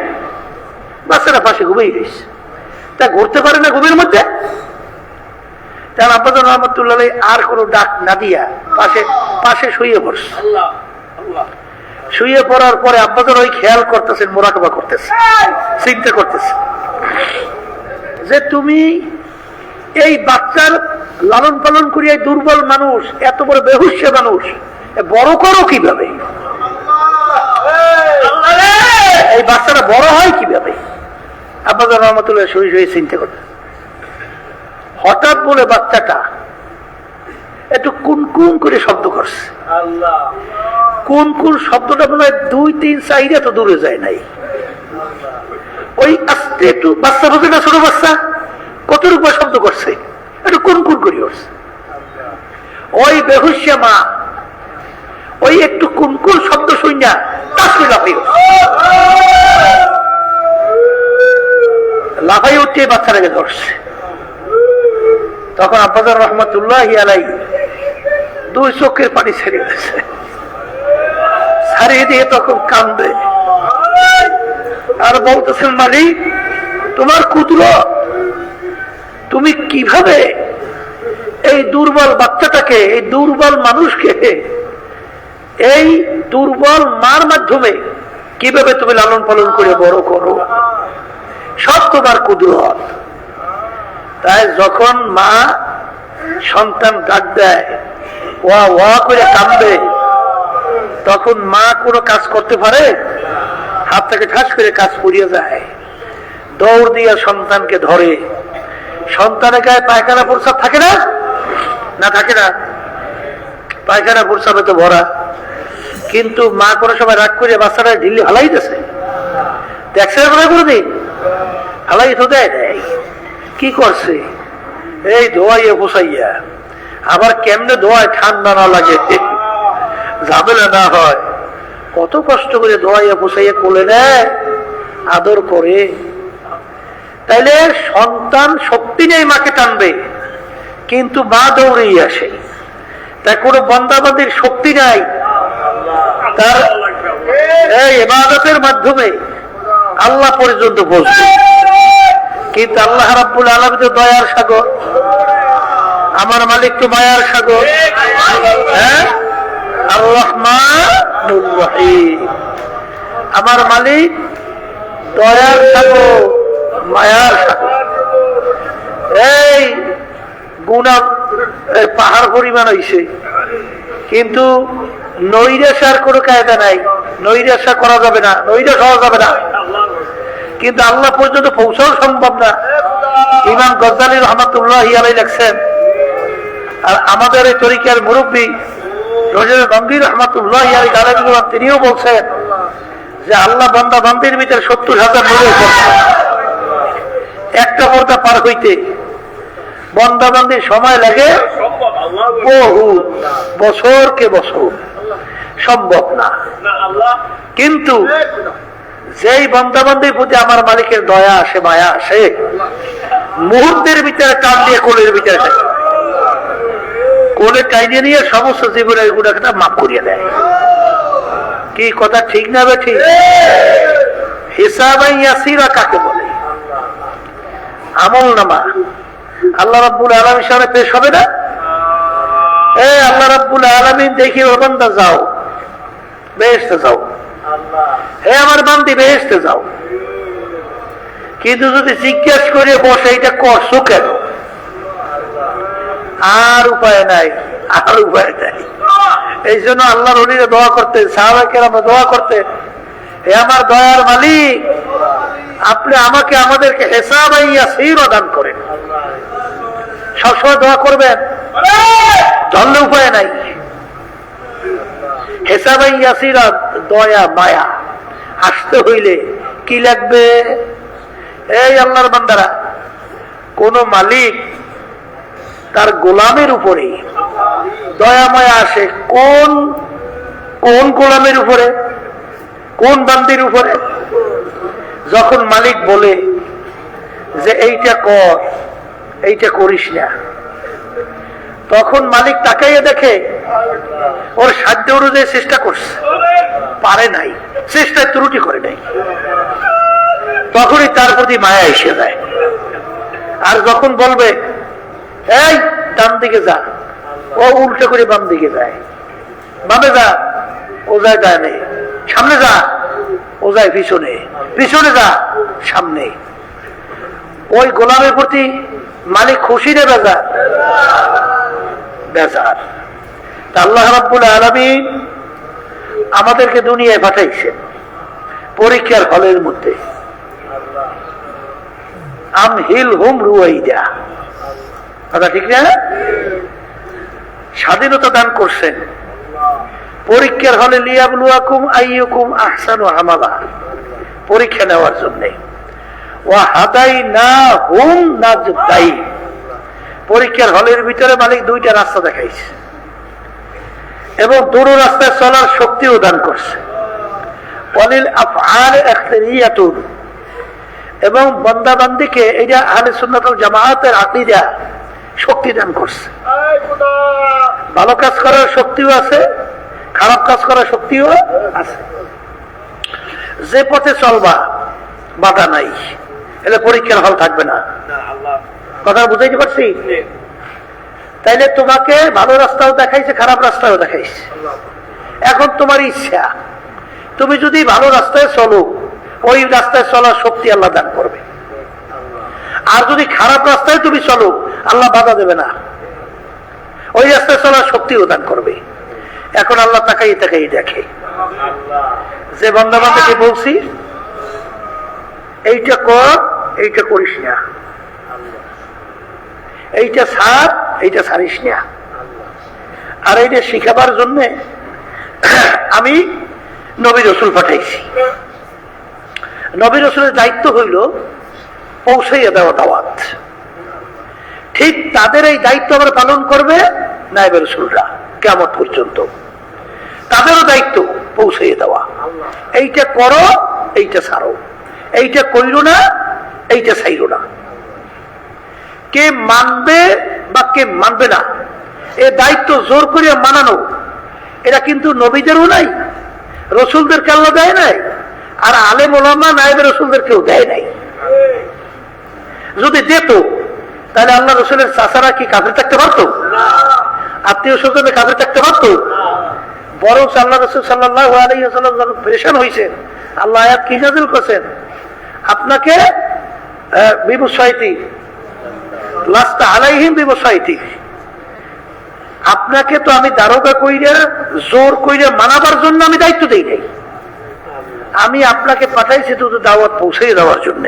বাচ্চাটা পাশে ঘুমিয়ে গেছে, তা ঘুরতে পারে না ঘুমের মধ্যে। তার আব্বাজান রহমাতুল্লাহ আর কোনো ডাক না দিয়া পাশে পাশে শুয়ে পড়ছে। শুয়ে পড়ার পরে আব্বাজান ওই খেয়াল করতেছেন, মোরাকাবা করতেছে, চিন্তা করতেছে যে তুমি এই বাচ্চার লালন পালন করি, এই দুর্বল মানুষ, এত বড় বেহুশ মানুষ বড় করো কিভাবে? এই বাচ্চাটা বড় হয় কিভাবে? আব্বাজান রহমতুল্লাহ শুয়ে শুয়ে চিন্তা করতে, হঠাৎ বলে বাচ্চাটা একটু কুন কুন করে শব্দ করছে। কোন কোন শব্দটা মনে হয় 2-3 চাইরে তো দূরে যায় নাই। ওই আস্তে একটু বাচ্চা বোঝে না, ছোট বাচ্চা কত রূপে শব্দ করছে, একটু কোন কোন করে উঠছে। ওই বেহুশিয়া মা ওই একটু কোন কোন শব্দ শুনিয়া তাসমি লাফাই উঠে বাচ্চাটাকে ধরছে। তখন আব্বাজান রহমতুল্লাহি আলাইহি 2 চোখের পানি ছেড়ে গেছে, ছাড়িয়ে দিয়ে তখন কান্দে আর বলতেছেন, মালিক তোমার কুদরত, তুমি কিভাবে এই দুর্বল বাচ্চাটাকে, এই দুর্বল মানুষকে এই দুর্বল মার মাধ্যমে কিভাবে তুমি লালন পালন করে বড় করো, সব তোমার কুদরত। তাই যখন মা সন্তান ডাক দেয়, ওয়া ওয়া করে কান্দে, তখন মা কোনো কাজ করতে পারে? হাত থেকে ঠাস করে কাজ পড়িয়ে যায়, দৌড় দিয়ে সন্তানকে ধরে। সন্তানের গায়ে পায়খানা প্রস্রাব থাকে না? না থাকে না? পায়খানা প্রস্রাবে তো ভরা, কিন্তু মা কোনো সময় রাগ করে বাচ্চাটা ঢিল্লি হালাই দিয়েছে, দেখছে মনে কোনোদিন? হালাই তো দেয় নাই। কি করছে? এই ধোয়াইয়া পোষাইয়া, আবার কেমনে ধোয়ায় ঠান্ডা না লাগে, ঝামেলা না হয়, কত কষ্ট করে ধোয়াইয়া পোষাইয়া কোলে নেয়, আদর করে। তাইলে সন্তান শক্তি নেই মাকে টানবে, কিন্তু মা দৌড়েই আসে। তাই কোনো বন্দাবান্দির শক্তি নাই, তার এই ইবাদতের মাধ্যমে আল্লাহ পর্যন্ত পৌঁছবে। কিন্তু আল্লাহ রাব্বুল আলামিন তো দয়ার সাগর, আমার মালিক তো মায়ার সাগর। হ্যাঁ, আর রহমানুর রহিম, আমার মালিক দয়ার সাগর, মায়ার সাগর। এই গুনাহ পাহাড় পরিমাণ হইছে, কিন্তু নৈরাশার কোনো কায়দা নাই, নৈরাশা করা যাবে না, নৈরাশ হওয়া যাবে না, কিন্তু আল্লাহ পর্যন্ত পৌঁছাও সম্ভব না। ইমাম গজ্জালী রহমাতুল্লাহি আলাইহি লেখছেন, আর আমাদের এই তরিকার মুরব্বী রোজের গম্ভীর রহমাতুল্লাহি আলাইহি তিনিও বলছেন যে আল্লাহ বান্দা বান্দির ভিতরে 70,000 নূরের পর্দা, একটা পর্দা পার হইতে বান্দা বান্দির সময় লাগে বহু বছর কে বছর, সম্ভব না। কিন্তু যেই বান্দাবান্দির প্রতি আমার মালিকের দয়া আসে, মায়া আসে, মুহূর্তের ভিতরে টান দিয়ে কোলের ভিতরে কোলে টাইনে নিয়ে সমস্ত জীবনের গুণাটা মাফ করিয়ে দেয়। কি কথা ঠিক না? ঠিক। হিসাবাই ইয়াসিরা কাকে বলে? আমল নামা আল্লাহ রাব্বুল আলামিনের সামনে পেশ হবে না? আল্লাহ রাব্বুল আলামিন দেখি, ও বান্দা যাও বেহেশতে যাও, হে আমার বান্দি বেহেশতে যাও। কিন্তু যদি জিজ্ঞেস করে বসে এটা করছো কেন, আর উপায় নাই, আর উপায় নাই। এই জন্য আল্লাহর ওলিরা দোয়া করতেন, সাহাবায়ে কেরাম দোয়া করতেন, হে আমার দয়ার মালিক, আপনি আমাকে আমাদেরকে হিসাবাই ইয়াসিরা দান করেন। সবসময় দোয়া করবেন, ধরলে উপায় নাই। হিসাবাই ইয়াসিরা, দয়া মায়া আসতে হইলে কি লাগবে? এই আল্লাহর বান্দারা, কোন মালিক তার গোলামের উপরে দয়া মায়া আসে কোন কোন গোলামের উপরে, কোন বান্দির উপরে? যখন মালিক বলে যে এইটা কর, এইটা করিস না, তখন মালিক তাকাইয়ে দেখে ওর সাধ্য অনুযায়ী চেষ্টা করছে, পারে নাই, চেষ্টায় ত্রুটি করে নাই, তখনই তার প্রতি মায়া এসে যায়। আর যখন বলবে এই ডান দিকে যা, ও উল্টো করে বাম দিকে যায়, বামে যা, ও যায় ডানে, সামনে যা, ও যায় পিছনে, পিছনে যা, সামনে। ওই গোলামের প্রতি মালিক খুশি রে বেজার? বেজার। আল্লাহ রাব্বুল আলামিন আমাদেরকে দুনিয়ায় পাঠাইছেন পরীক্ষার হলের মধ্যে। আমহিলহুম রুয়াইদা, কথা ঠিক না? স্বাধীনতা দান করছেন পরীক্ষার হলে, লিয়াবলুয়াকুম আইয়ুকুম আহসানু আমালা, পরীক্ষা নেওয়ার জন্য। ওয়া হাদাইনাহুম নাজদাইন, পরীক্ষার হলের ভিতরে মালিক দুইটা রাস্তা দেখাইছে এবং দুটো রাস্তায় চলার শক্তিও দান করছে। ওয়ালিল আফআল ইখতিয়াতুন, এবং বান্দা বান্দিকে এটা আহলে সুন্নাত ওয়াল জামাআতের আকীদা শক্তি দান করছে। ভালো কাজ করার শক্তিও আছে, খারাপ কাজ করার শক্তিও আছে। যে পথে চলবা বাধা নাই, এলে পরীক্ষার হল থাকবে না। কথা বুঝাইতে পারছি? তাইলে তোমাকে ভালো রাস্তাও দেখাইছে, খারাপ রাস্তাও দেখাইছে। এখন তোমার ইচ্ছা, তুমি যদি ভালো রাস্তায় চলো, ওই রাস্তায় চলার শক্তি আল্লাহ দান করবে। আর যদি খারাপ রাস্তায় তুমি চলো, আল্লাহ বাধা দেবে না, ওই রাস্তায় চলার শক্তিও দান করবে। এখন আল্লাহ তাকাই তাকাই দেখে যে বান্দা বান্দাকে বলছি এইটা কর, এইটা করিস না, এইটা ছাড়, এইটা ছাড়িস না। আর এইটা শিখাবার জন্য আমি নবী রাসূল পাঠাইছি। নবী রাসূলের দায়িত্ব হইল পৌঁছাইয়া দেওয়া দাওয়াত। ঠিক তাদের এই দায়িত্ব আমরা পালন করবে নায়েবে রাসূলরা কিয়ামত পর্যন্ত। তাদেরও দায়িত্ব পৌঁছাইয়া দেওয়া, এইটা করো, এইটা ছাড়ো, এইটা কইরো না, এইটা ছাইরো না। কে মানবে বা কে মানবে না, এ দায়িত্ব জোর করিয়া মানানো, এটা কিন্তু নবীদেরও নাই, রসুলদেরকে আল্লাহ দেয় নাই, আর আলেম ওলামা নায়েবে রসুলদের কেউ দেয় নাই। যদি দিত তাহলে আল্লাহ রসুলের চাচারা কি কাফির থাকতে পারতো? আত্মীয় স্বজনে কাফির থাকতে পারতো? বরং আল্লাহ রসুল সাল্লাল্লাহু আলাইহি ওয়াসাল্লাম যখন পেরেশান হয়েছেন, আল্লাহ আয়াত কি নাযিল করেছেন, আপনাকে বিমুসাইতি লাস্তা আলাইহিম বিমুসাইতি, আপনাকে তো আমি দারোগা কইরা জোর কইরা মানাবার জন্য আমি দায়িত্ব দেই নাই, আমি আপনাকে পাঠাইছি তো দাওয়াত পৌঁছে দেওয়ার জন্য।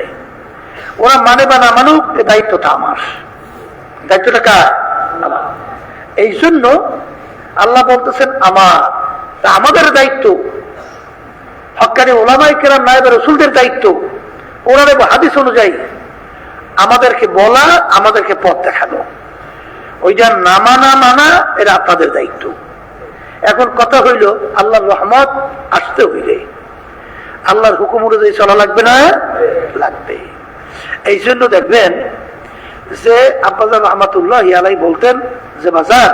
ওরা মানে বা না মানুক, এ দায়িত্বটা আমার। দায়িত্বটা কার? আমার। এই জন্য আল্লাহ বলতেছেন আমার, আমাদের দায়িত্ব, হক্কানি ওলামায়ে কেরাম নায়েবে রাসূলদের দায়িত্ব, ওনাদের হাদিস অনুযায়ী আমাদেরকে বলা, আমাদেরকে পথ দেখানো। ওইটা না মানা মানা এটা আপনাদের দায়িত্ব। এখন কথা হইল, আল্লাহর রহমত আসতে হইলে আল্লাহর হুকুম অনুযায়ী চলা লাগবে না? লাগবে। এই জন্য দেখবেন যে আব্বাজান রহমাতুল্লাহি আলাইহি বলতেন যে বাজার,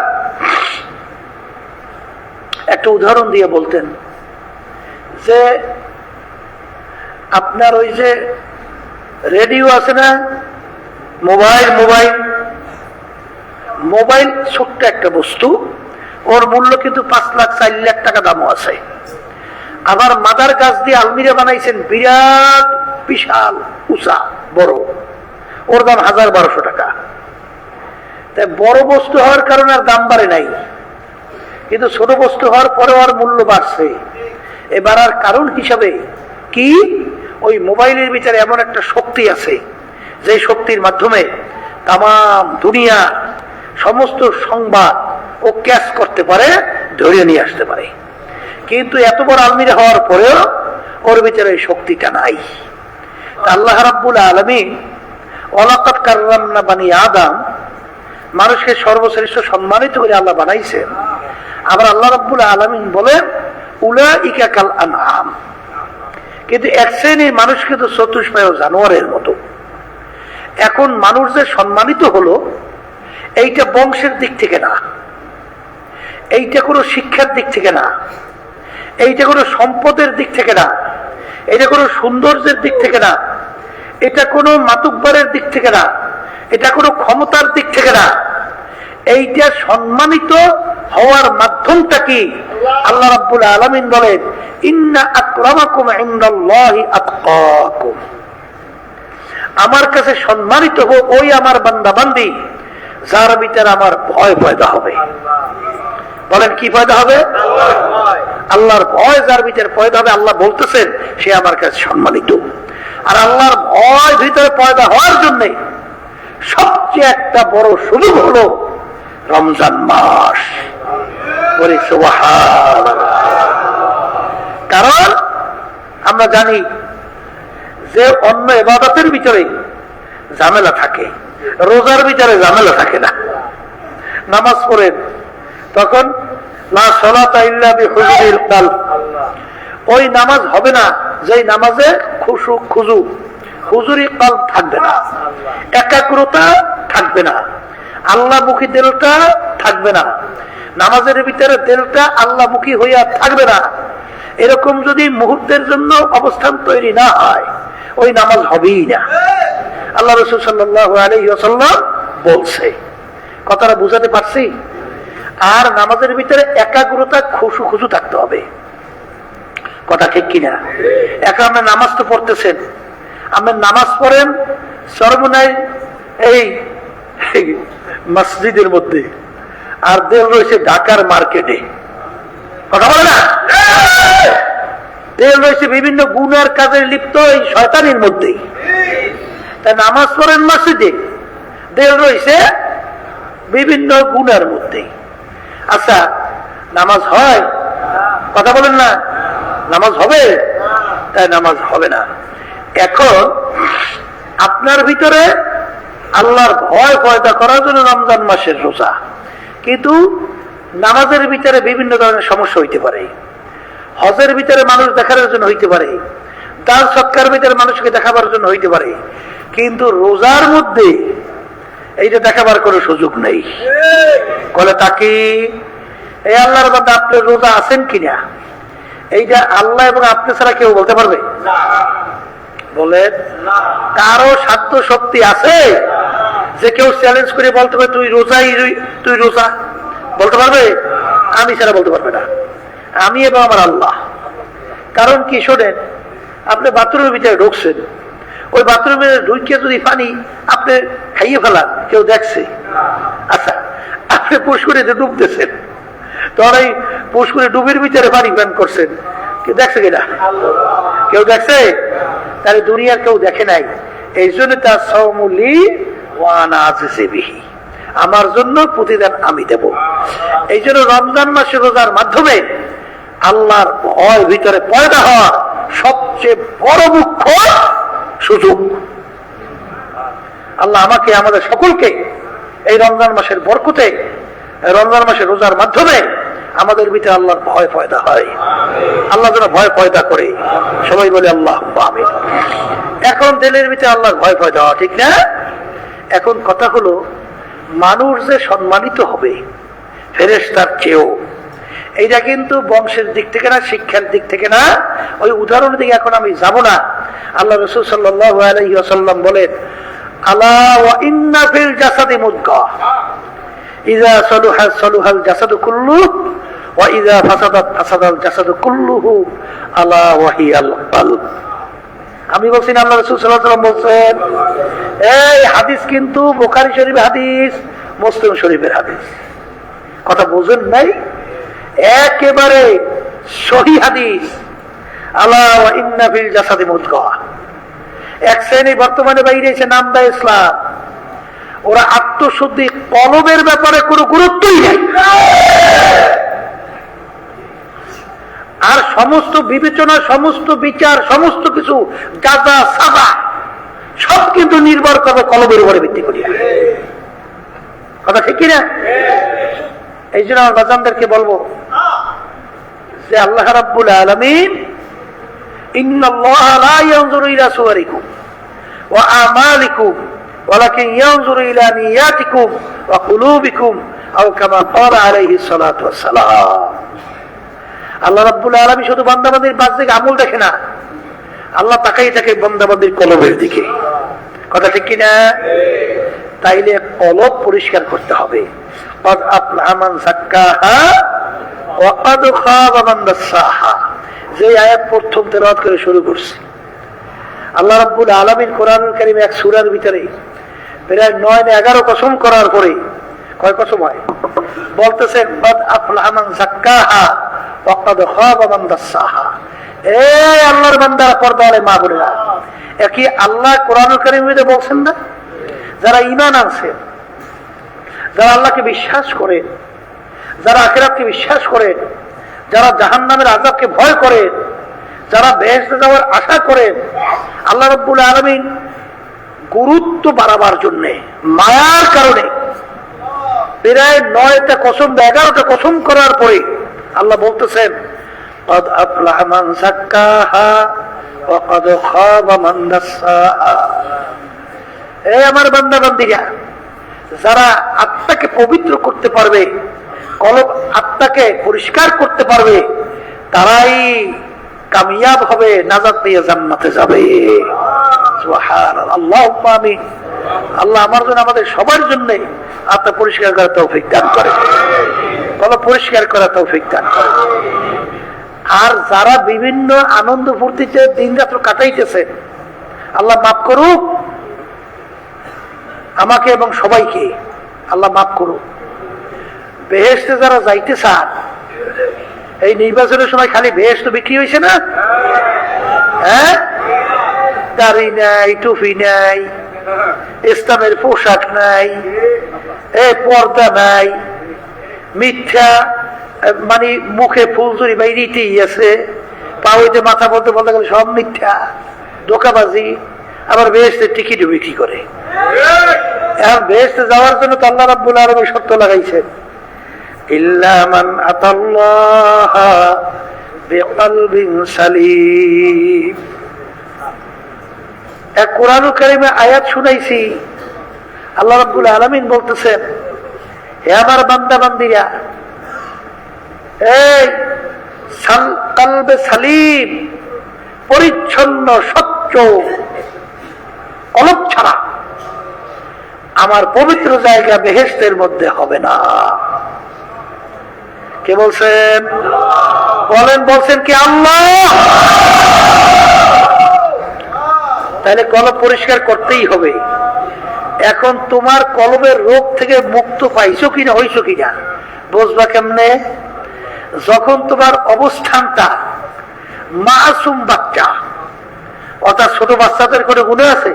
একটা উদাহরণ দিয়ে বলতেন যে আপনার ওই যে রেডিও আছে না, মোবাইল মোবাইল মোবাইল ছোট্ট একটা বস্তু, ওর মূল্য কিন্তু 5 লাখ 4 লাখ টাকা দামও আছে। আবার মাদার গাছ দিয়ে আলমিরা বানাইছেন, বিরাট বিশাল উঁচা বড়, ওর দাম 1000-1200 টাকা। তাই বড় বস্তু হওয়ার কারণে আর দাম বাড়ে নাই, কিন্তু ছোট বস্তু হওয়ার পরে আর মূল্য বাড়ছে। এবার আর কারণ হিসাবে কি, ওই মোবাইলের ভিতরে এমন একটা শক্তি আছে, যে শক্তির মাধ্যমে তামাম দুনিয়া সমস্ত সংবাদ ও ক্যাচ করতে পারে, ধরে নিয়ে আসতে পারে। কিন্তু এত বড় আলমিরা হওয়ার পরেও ওর ভিতরে এই শক্তিটা নাই। আল্লাহ রাব্বুল আলামিন ওয়ালাকাদ কাররামনা বানি আদম, মানুষকে সর্বশ্রেষ্ঠ সম্মানিত করে আল্লাহ বানাইছেন। আবার আল্লাহ রাব্বুল আলামিন বলেন উলাইকা কাল আনআম, কিন্তু এক শ্রেণীর মানুষ কিন্তু চতুষ্পায় জানোয়ারের মতো। এখন মানুষ যে সম্মানিত হলো, এইটা বংশের দিক থেকে না, এইটা কোনো শিক্ষার দিক থেকে না, এইটা কোনো সম্পদের দিক থেকে না, এটা কোনো সৌন্দর্যের দিক থেকে না, এটা কোনো মাতুব্বরের দিক থেকে না, এটা কোনো ক্ষমতার দিক থেকে না। এইটা সম্মানিত হওয়ার মাধ্যমটা কি? আল্লাহ রাব্বুল আলামিন বলেন, ইন্না আকরামাকুম ইনদাল্লাহি আতকাকুম। আমার কাছে সম্মানিত হোক ওই আমার বান্দা বান্দি যার ভিতরে আমার ভয় পয়দা হবে। বলেন কি পয়দা হবে? আল্লাহর ভয় যার ভিতরে পয়দা হবে, আল্লাহ বলতেছেন সে আমার কাছে সম্মানিত। আর আল্লাহর ভয় ভিতরে পয়দা হওয়ার জন্য সবচেয়ে একটা বড় সুযোগ হলো রমজান মাস। কারণ আমরা জানি যে অন্য ইবাদতের ভিতরে ঝামেলা থাকে, রোজার ভিতরে ঝামেলা থাকে না। নামাজ পড়েন তখন লা সালাতা ইল্লা বিহুজুরিল কালব, ওই নামাজ হবে না যেই নামাজে খুশু খুজু হুজুরি কালব থাকবে না, একাগ্রতা থাকবে না, আল্লাহমুখী দিলটা থাকবে না, নামাজের ভিতরে দিলটা আল্লাহমুখী হইয়া থাকবে না। এরকম যদি মুহূর্তের জন্য অবস্থান তৈরি না হয় ওই নামাজ হবেই না। আল্লাহ রাসূল সাল্লাল্লাহু আলাইহি ওয়াসাল্লাম বলছে, কথাটা বুঝাতে পারছি? আর নামাজের ভিতরে একাগ্রতা খুশু খুশু থাকতে হবে। কথা ঠিক কিনা? এখন আপনি নামাজ তো পড়তেছেন, আপনি নামাজ পড়েন সর্বনাই এই মসজিদের মধ্যে, আর দেল রয়েছে ঢাকার মার্কেটে। কথা বলে না? দেল রয়েছে বিভিন্ন গুনার কাজে লিপ্ত এই শয়তানের মধ্যেই। তাই নামাজ পড়েন মসজিদে, দেল রয়েছে বিভিন্ন গুনার মধ্যেই। আচ্ছা, নামাজ হয়? কথা বলেন না, নামাজ হবে? তাই নামাজ হবে না। এখন আপনার ভিতরে আল্লাহর ভয় পয়দা করার জন্য রমজান মাসের রোজা, কিন্তু নামাজের ভিতরে বিভিন্ন ধরনের সমস্যা হইতে পারে, হজের ভিতরে মানুষ দেখার জন্য হইতে পারে, দান সৎকার ভিতরে মানুষকে দেখাবার জন্য হইতে পারে, কিন্তু রোজার মধ্যে এইটা দেখাবার কোনো সুযোগ নেই। বলে তাকে এই আল্লাহর বান্দা আপনি রোজা আছেন কিনা, এইটা আল্লাহ এবং আপনি ছাড়া কেউ বলতে পারবে? বলে কারো সাধ্য শক্তি আছে যে কেউ চ্যালেঞ্জ করে বলতে পারে তুই রোজাই, তুই রোজা বলতে পারবে? আমি ছাড়া বলতে পারবে না, আমি এবং আমার আল্লাহ। কারণ কি শোনেন, আপনি বাথরুমের ভিতরে ঢুকছেন, ওই বাথরুমে ঢুকে যদি পানি আপনি খাইয়ে ফেলান, কেউ দেখছে? আচ্ছা, আপনি পুষ্করিতে ডুবতেছেন, তখন এই পুষ্করে ডুবের ভিতরে পানি পান করছেন, কেউ দেখছে কিনা? কেউ দেখছে? তাহলে দুনিয়ার কেউ দেখে নাই। এই জন্য তার সৌমুলি ওয়ানা বিহি, আমার জন্য প্রতিদান আমি দেব। এই জন্য রমজান মাসে রোজার মাধ্যমে আল্লাহর ভয় ভিতরে পয়দা হওয়া সবচেয়ে বড় মুখ্য সুযোগ। আল্লাহ আমাকে আমাদের সকলকে এই রমজান মাসের বরকতে, রমজান মাসের রোজার মাধ্যমে আমাদের ভিতরে আল্লাহর ভয় পয়দা হয়। আল্লাহ যেন ভয় পয়দা করে, সবাই বলে আল্লাহ আমিন। এখন দিলের ভিতরে আল্লাহর ভয় পয়দা হওয়া ঠিক না? এখন কথা হলো, মানুষ যে সম্মানিত হবে ফেরেশতার চেয়েও, এইটা কিন্তু বংশের দিক থেকে না, শিক্ষার দিক থেকে না, ওই উদাহরণের দিকে এখন আমি যাব না। আল্লাহ রাসূল সাল্লাল্লাহু আলাইহি ওয়াসাল্লাম বলেন, আলা ওয়া ইন্না ফিল জাসাদি মুদগা ইযা সালুহা সালুহাল জাসাদু কুল্লুহু ওয়া ইযা ফাসাদাত ফাসাদাল জাসাদু কুল্লুহু আলা ওয়া হিয়াল কলব। আমি বলছি না, আল্লাহ রাসূল সাল্লাল্লাহু আলাইহি ওয়াসাল্লাম বলছেন। এই হাদিস কিন্তু বুখারী শরীফের হাদিস, মুসলিম শরীফের হাদিস। কথা বুঝেন নাই? একেবারে সহিহ হাদিস। আলা ওয়া ইন্না ফিল জাসাদি মুদগা। এক শ্রেণী বর্তমানে বাইরে এসে নাম দেয় ইসলাম, ওরা আত্মশুদ্ধি কলবের ব্যাপারে কোনো গুরুত্বই নেই, আর সমস্ত বিবেচনা, সমস্ত বিচার, সমস্ত কিছু গাজা সাজা সব কিন্তু নির্ভর করবে কলবের উপরে ভিত্তি করিয়া। কথা ঠিক কিনা? এই জন্য আমার বাজানদেরকে বলবো যে আল্লাহ রাব্বুল আলামিন ইন্নাল্লাহা লা ইয়ানজুরু ইলা সুওয়ারিকুম ওয়া আমালিকুম ওয়ালাকিন ইয়ানজুরু ইলা নিয়াতিকুম ওয়া কুলুবিকুম আও কামা ক্বালা আলাইহিস সালাতু ওয়াস সালাম। আল্লাহ রাব্বুল আলামিন শুধু বান্দাবান্দির বাহ্যিক আমল দেখে না, আল্লাহ তাকাই থাকে বান্দাবান্দির কলবের দিকে। কথা ঠিক কিনা? তাইলে কলব পরিষ্কার করতে হবে, قد أفلح من زكاها وقد خاب من دساها। যে আয়াত প্রথম তেলাওয়াত করে শুরু করছি, আল্লাহ রাব্বুল আলামিন কোরআনুল কারীম এক সূরার ভিতরে প্রায় 9-11 কসম করার পরে কয় কসম হয়? বলতেছেন قد أفلح من زكاها وقد خاب من دساها। এই আল্লাহর বান্দারা, পর্দাওয়ালা মা বোনেরা, একই আল্লাহ কোরআনুল কারীমে বলছেন না, যারা ঈমান আনছে, যারা আল্লাহকে বিশ্বাস করেন, যারা আখিরাতকে বিশ্বাস করেন, যারা জাহান্নামের আযাবকে ভয় করেন, যারা বেহেশতে যাওয়ার আশা করেন, আল্লাহ রাব্বুল আলামিন গুরুত্ব বাড়াবার জন্য মায়ার কারণে প্রায় 9টা কসম 11টা কসম করার পরে আল্লাহ বলতেছেন قد أفلح من زكاها وقد خاب من دساها। এই আমার বান্দা বান্দীরা, যারা আত্মাকে পবিত্র করতে পারবে, কলব আত্মাকে পরিষ্কার করতে পারবে, তারাই কামিয়াব হবে, নাজাত পেয়ে জান্নাতে যাবে। সুবহানাল্লাহ, আল্লাহুম্মা আমিন। আল্লাহ আমার জন্য, আমাদের সবার জন্য আত্মা পরিষ্কার করার তৌফিক দান করে, কলব পরিষ্কার করার তৌফিক দান করে। আর যারা বিভিন্ন আনন্দ ফুর্তিতে দিন রাত্র কাটাইতেছে, আল্লাহ মাফ করুক আমাকে এবং সবাইকে, আল্লাহ মাফ করুক। বেহেশতে যারা যাইতে চান, এই নির্বাচনের সময় খালি বেহেশত বিক্রি হয়েছে না? হ্যাঁ, দাড়ি নাই, টুপি নাই, ইসলামের পোশাক নাই, পর্দা নাই, মিথ্যা মানে মুখে ফুলচুরি বাইরেই আছে, পাওয়াইতে মাথা বলতে বলতে গেলে সব মিথ্যা, ধোঁকাবাজি। আবার বেহেশতের টিকিটও বিক্রি করে। এখন বেহেশতে যাওয়ার জন্য তো আল্লাহ রাব্বুল আলামিন শর্ত লাগাইছেন, ইল্লা মান আতাল্লাহ বিকলবিন সালিম। এক কোরআনুল কারীমে আয়াত শুনাইছি, আল্লাহ রাব্বুল আলামিন বলতেছেন, হে আমার বান্দা বান্দীরা, এই কলবে সালিম, পরিচ্ছন্ন স্বচ্ছ কলব ছাড়া আমার পবিত্র জায়গা বেহেশতের মধ্যে হবে না। কে বলছেন? বলেন, বলছেন কি আল্লাহ? তাহলে কলব পরিষ্কার করতেই হবে। এখন তোমার কলবের রোগ থেকে মুক্ত পাইছো কিনা, হইছো কিনা বুঝবা কেমনে? যখন তোমার অবস্থানটা মাসুম বাচ্চা, অর্থাৎ ছোট বাচ্চাদের কোনো গুণে আছে,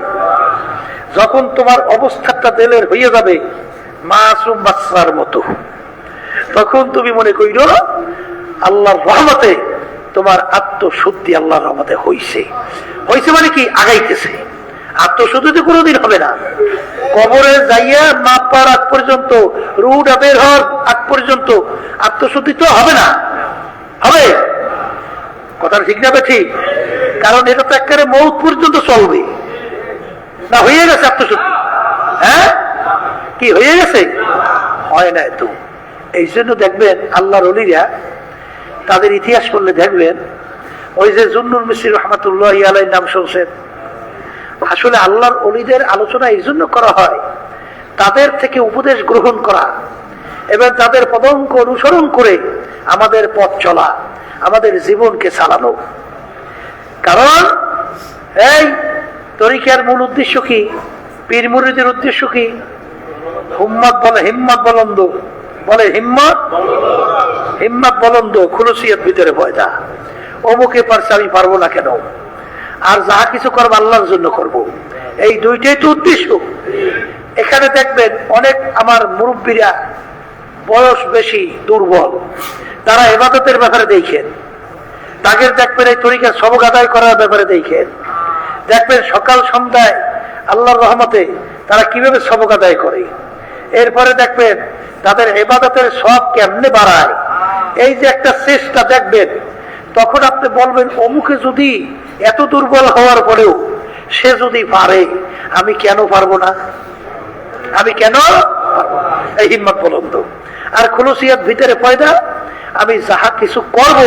যখন তোমার অবস্থাটা দিলের হয়ে যাবে মাসুম বাচ্চার মতো, তখন তুমি মনে কইর আল্লাহর রহমতে তোমার আত্মশুদ্ধি আল্লাহর রহমতে হইছে। হইছে মানে কি? আগাইতেছে। আত্মশুদ্ধি তো কোনোদিন হবে না। কবরে যাইয়া মাপ পাওয়ার আগ পর্যন্ত, রুহটা বের হওয়ার আগ পর্যন্ত আত্মশুদ্ধি তো হবে না। হবে? কথা ঠিক না? ঠিক। কারণ এটা তো একেবারে মৌত পর্যন্ত চলবে না। হয়ে গেছে আত্মশুদ্ধি? হ্যাঁ, কি হয়ে গেছে? হয় না তো। এই জন্য দেখবেন আল্লাহর ওলিরা, তাদের ইতিহাস করলে দেখবেন, ওই যে জুন্নুল মিসরি রহমাতুল্লাহি আলাইহির নাম শুনছেন। আসলে আল্লাহর ওলিদের আলোচনা এই জন্য করা হয়, তাদের থেকে উপদেশ গ্রহণ করা এবং তাদের পদাঙ্ক অনুসরণ করে আমাদের পথ চলা, আমাদের জীবনকে চালানো। কারণ এই তরিকার মূল উদ্দেশ্য কি? পীর মুরিদের উদ্দেশ্য কি? হিম্মত বলে, হিম্মত বলন্দ বলে, হিম্মত হিম্মত বলন্দ, খুলুসিয়ত ভিতরে পয়দা। অমুকে পারছে, আমি পারবো না কেন? আর যাহা কিছু করবো আল্লাহর জন্য করব। এই দুইটাই তো উদ্দেশ্য। এখানে দেখবেন অনেক আমার মুরব্বীরা বয়স বেশি, দুর্বল, তারা ইবাদতের ব্যাপারে দেখেন, তাদের দেখবেন এই তরিকার সবক আদায় করার ব্যাপারে দেখেন, দেখবেন সকাল সন্ধ্যায় আল্লাহর রহমতে তারা কিভাবে সবক আদায় করে। এরপরে দেখবেন তাদের ইবাদতের সব কেমনে বাড়ায়, এই যে একটা চেষ্টা দেখবেন। তখন আপনি বলবেন, অমুকে যদি এত দুর্বল হওয়ার পরেও সে যদি পারে, আমি কেন পারবো না? আমি কেন পারবো? এই হিম্মত বলুন তো। আর খুলুসিয়াত ভিতরে পয়দা, আমি যাহা কিছু করব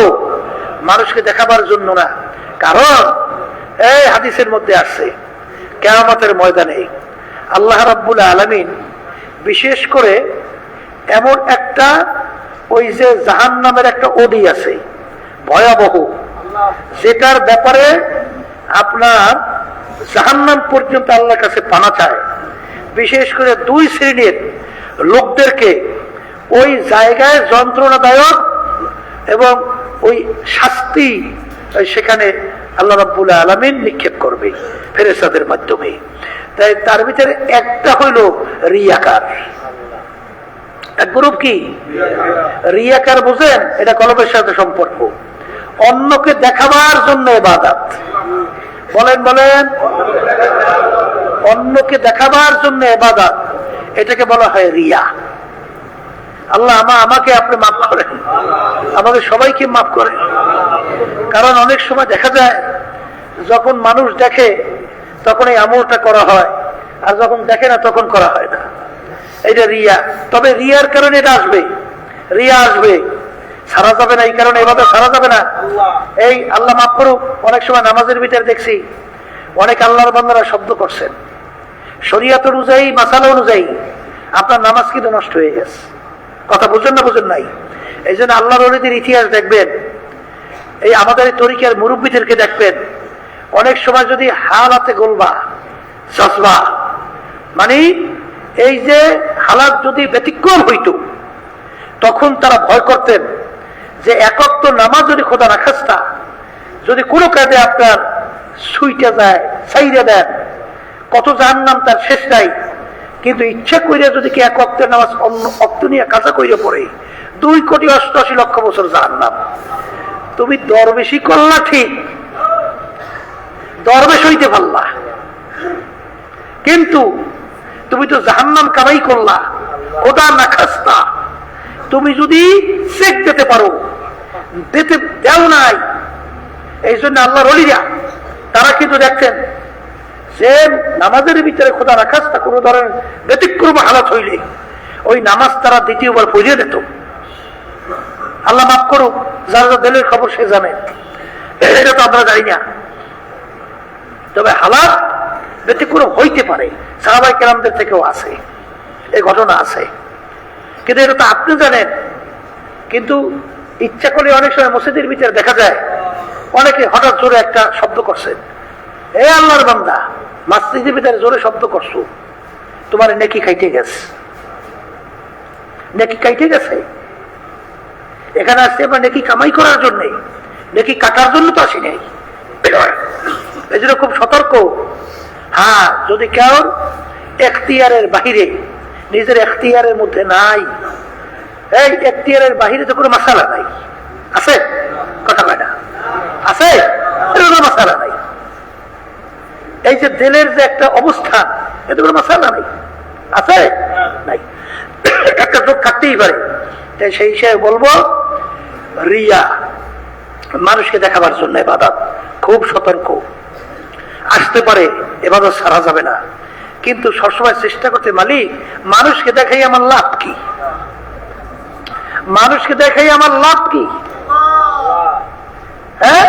মানুষকে দেখাবার জন্য না। কারণ এই হাদিসের মধ্যে আসছে, কিয়ামতের ময়দানে আল্লাহ রাব্বুল আলামিন বিশেষ করে এমন একটা ওই যে জাহান্নামের একটা ওডি আছে ভয়াবহ, যেটার ব্যাপারে আপনার জাহান্নাম পর্যন্ত আল্লাহর কাছে পানা চায়। বিশেষ করে দুই শ্রেণীর লোকদেরকে ওই জায়গায় যন্ত্রণাদায়ক এবং ওই শাস্তি সেখানে আল্লাহ রাব্বুল আলামিন নিক্ষেপ করবে ফেরেশতাদের মাধ্যমে। তাই তার ভিতরে একটা হইল রিয়াকার। এক গ্রুপ কি রিয়াকার, বুঝেন? এটা কলবের সাথে সম্পর্ক, অন্যকে দেখাবার জন্য ইবাদত। বলেন বলেন, অন্যকে দেখাবার জন্য ইবাদত, এটাকে বলা হয় রিয়া। আল্লাহ আমাকে আপনি মাফ করেন, আমাদের সবাইকে মাফ করেন। কারণ অনেক সময় দেখা যায় যখন মানুষ দেখে তখন এই আমলটা করা হয়, আর যখন দেখে না তখন করা হয় না। এটা রিয়া। তবে রিয়ার কারণে এটা আসবে, রিয়া আসবে, সারা যাবে না। এই কারণে এভাবে সারা যাবে না। এই আল্লাহ মাফ করুক, অনেক সময় নামাজের ভিতরে দেখছি অনেক আল্লাহর বান্দারা শব্দ করছেন শরীয়ত অনুযায়ী, মাসালা অনুযায়ী, আপনার নামাজ কিন্তু নষ্ট হয়ে গেছে। কথা বুঝেন না, বুঝেন নাই? এই জন্য আল্লাহর ওলিদের ইতিহাস দেখবেন, এই আমাদের তরিকার মুরব্বীদেরকে দেখবেন, অনেক সময় যদি হালাতে গোলবা জজবা, মানে এই যে হালাত যদি ব্যতিক্রম হইত, তখন তারা ভয় করতেন যে একক তো নামাজ যদি খোদা না খাস্তা যদি কোনো কাজে আপনার সুইটা যায়, সাইরা দেন, কত জাহান্নাম তার শেষ নাই। কিন্তু ইচ্ছা করিয়া যদি কি এক ওয়াক্তের নামাজ অন্য অক্ত নিয়ে কাজা করিয়া পড়ে 2,88,00,000 বছর জাহান্নাম। তুমি দরবেশি করলা ঠিক, দরবেশ হইতে পারলা, কিন্তু তুমি তো জাহান্নাম কামাই করলা, ওটা না খাস্তা। তুমি যদি চেক দিতে পারো, দিতে দেও নাই। এই জন্য আল্লাহর ওলিরা তারা কিন্তু দেখতেন যে নামাজের ভিতরে খোদা না খাস্তা কোনো ধরনের ব্যতিক্রম হালাত হইলে ওই নামাজ তারা দ্বিতীয়বার পড়িয়ে দিত। আল্লাহ মাফ করুক, যারা দিলের খবর সে জানে, এটা তো আমরা জানি না। তবে হালাত ব্যতিক্রম হইতে পারে, সাহাবায়ে কেরামদের থেকেও আছে, এই ঘটনা আছে। কিন্তু এটা তো আপনি জানেন। কিন্তু ইচ্ছা করলে অনেক সময় মসজিদের ভিতরে দেখা যায় অনেকে হঠাৎ জোরে একটা শব্দ করছে, এ আল্লাহর বান্দা, মসজিদের ভিতরে জোরে শব্দ করছো, তোমার নেকি খাইতে গেছে, নেকি খাইতে গেছে। এখানে আসছে এবার নেকি কামাই করার জন্য, নেকি কাটার জন্য তো আসি নাই। এই জন্য খুব সতর্ক। হ্যাঁ, যদি কেউ এখতিয়ারের বাহিরে, নিজের এখতিয়ারের মধ্যে নাই, এই এখতিয়ারের বাহিরে তো কোনো মাসালা নাই, আছে? কথা কয় না, আছে? কোনো মাসালা নাই। এই যে দিলের যে একটা অবস্থান, এতে কোনো মাসালা নাই, আছে? নাই। একটা চোখ থাকতেই পারে। তাই সেই হিসেবে বলবো, রিয়া মানুষকে দেখাবার জন্য ইবাদত, খুব সতর্ক। আসতে পারে, ইবাদত সারা যাবে না, কিন্তু সবসময় চেষ্টা করতে, মালিক মানুষকে দেখাই আমার লাভ কি, মানুষকে দেখাই আমার লাভ কি? হ্যাঁ,